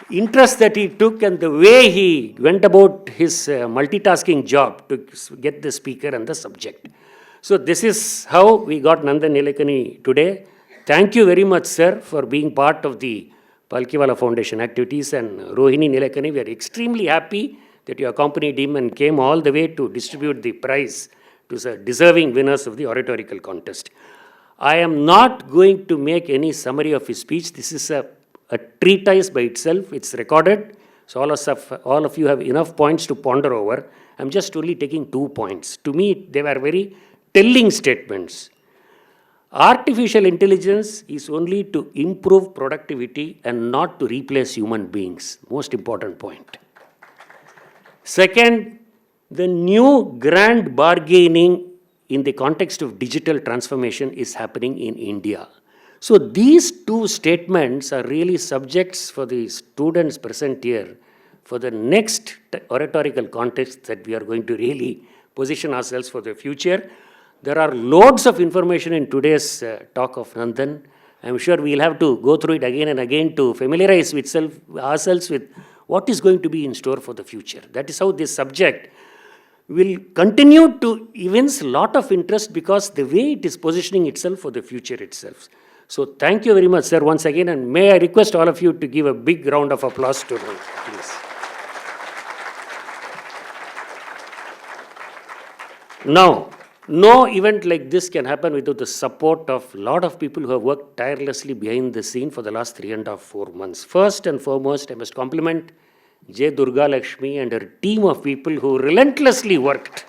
Speaker 5: interest that he took and the way he went about his multitasking job to get the speaker and the subject. So this is how we got Nandan Nilkai today. Thank you very much, sir, for being part of the Palkhivala Foundation activities. And Rohini Nilkai, we are extremely happy that you accompanied him and came all the way to distribute the prize to the deserving winners of the oratorical contest. I am not going to make any summary of his speech. This is a treatise by itself. It's recorded. So all of you have enough points to ponder over. I'm just only taking 2 points. To me, they were very telling statements. Artificial intelligence is only to improve productivity and not to replace human beings. Most important point. Second, the new grand bargaining in the context of digital transformation is happening in India. So these 2 statements are really subjects for the students present here for the next oratorical contest that we are going to really position ourselves for the future. There are loads of information in today's talk of Nandan. I'm sure we'll have to go through it again and again to familiarize ourselves with what is going to be in store for the future. That is how this subject will continue to evince a lot of interest because the way it is positioning itself for the future itself. So thank you very much, sir, once again, and may I request all of you to give a big round of applause to him, please. Now, no event like this can happen without the support of a lot of people who have worked tirelessly behind the scene for the last 3.5-4 months. First and foremost, I must compliment J. Durga Lakshmi and her team of people who relentlessly worked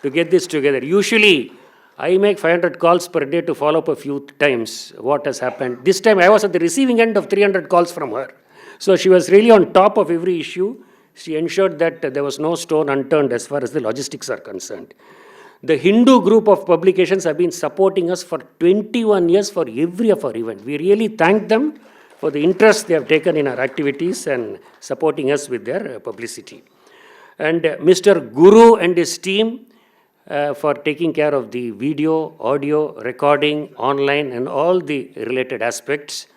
Speaker 5: to get this together. Usually, I make 500 calls per day to follow up a few times what has happened. This time, I was at the receiving end of 300 calls from her. So she was really on top of every issue. She ensured that there was no stone unturned as far as the logistics are concerned. The Hindu group of publications have been supporting us for 21 years for every of our events. We really thank them for the interest they have taken in our activities and supporting us with their publicity. And Mr. Guru and his team for taking care of the video, audio, recording, online and all the related aspects.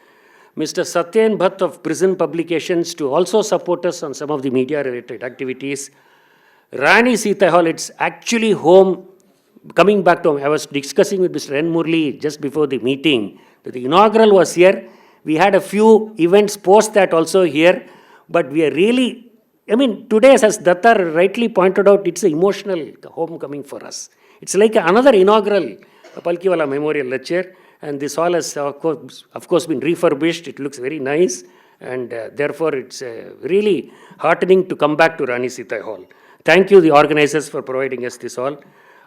Speaker 5: Mr. Satyen Bhatt of Prison Publications to also support us on some of the media related activities. Rani Sitahal, it's actually home, coming back to home. I was discussing with Mr. N. Murli just before the meeting that the inaugural was here. We had a few events post that also here, but we are really, today, as Datar rightly pointed out, it's an emotional homecoming for us. It's like another inaugural Palkhivala Memorial Lecture, and this hall has, of course, been refurbished. It looks very nice, And therefore, it's really heartening to come back to Rani Sita Hall. Thank you, the organizers, for providing us this hall.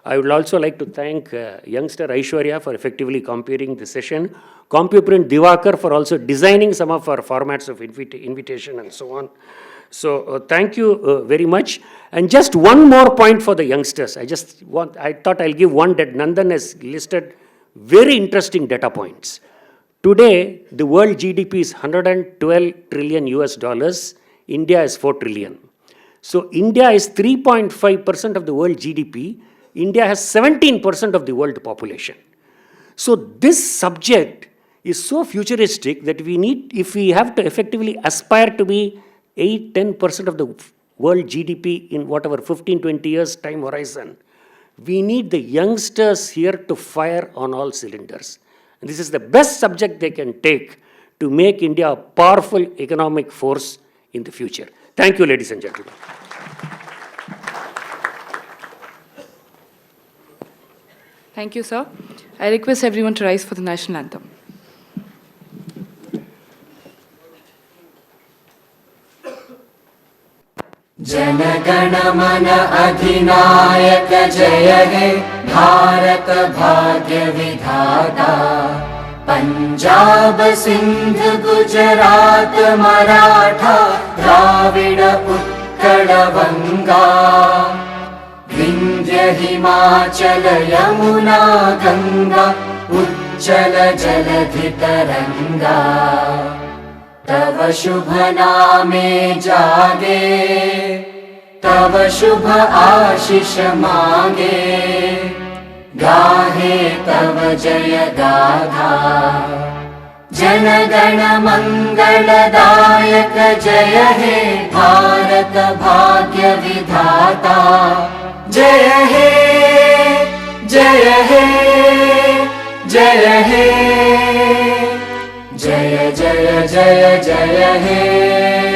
Speaker 5: I would also like to thank youngster Aishwarya for effectively comparing the session, CompuPrint Divakar for also designing some of our formats of invitation and so on. So thank you very much. And just one more point for the youngsters. I thought I'll give one that Nandan has listed very interesting data points. Today, the world GDP is 112 trillion US dollars. India is 4 trillion. So India is 3.5% of the world GDP. India has 17% of the world population. So this subject is so futuristic that we need, if we have to effectively aspire to be 8-10% of the world GDP in whatever 15-20 years time horizon, we need the youngsters here to fire on all cylinders. And this is the best subject they can take to make India a powerful economic force in the future. Thank you, ladies and gentlemen.
Speaker 1: Thank you, sir. I request everyone to rise for the national anthem.
Speaker 2: Jana Gana मन अधिनायक जय हे भारत भाग्य विधाता पंजाब सिंध गुजरात मराठा द्राविड उत्कल बंगा विंध्य हिमाचल यमुना गंगा उज्जल जलधि तरंगा तव शुभ नामे जागे तव शुभ आशीष मांगे गाहे तव जय गाथा जन गण मंगलदायक जय हे भारत भाग्य विधाता जय हे जय हे जय हे जय जय जय जय हे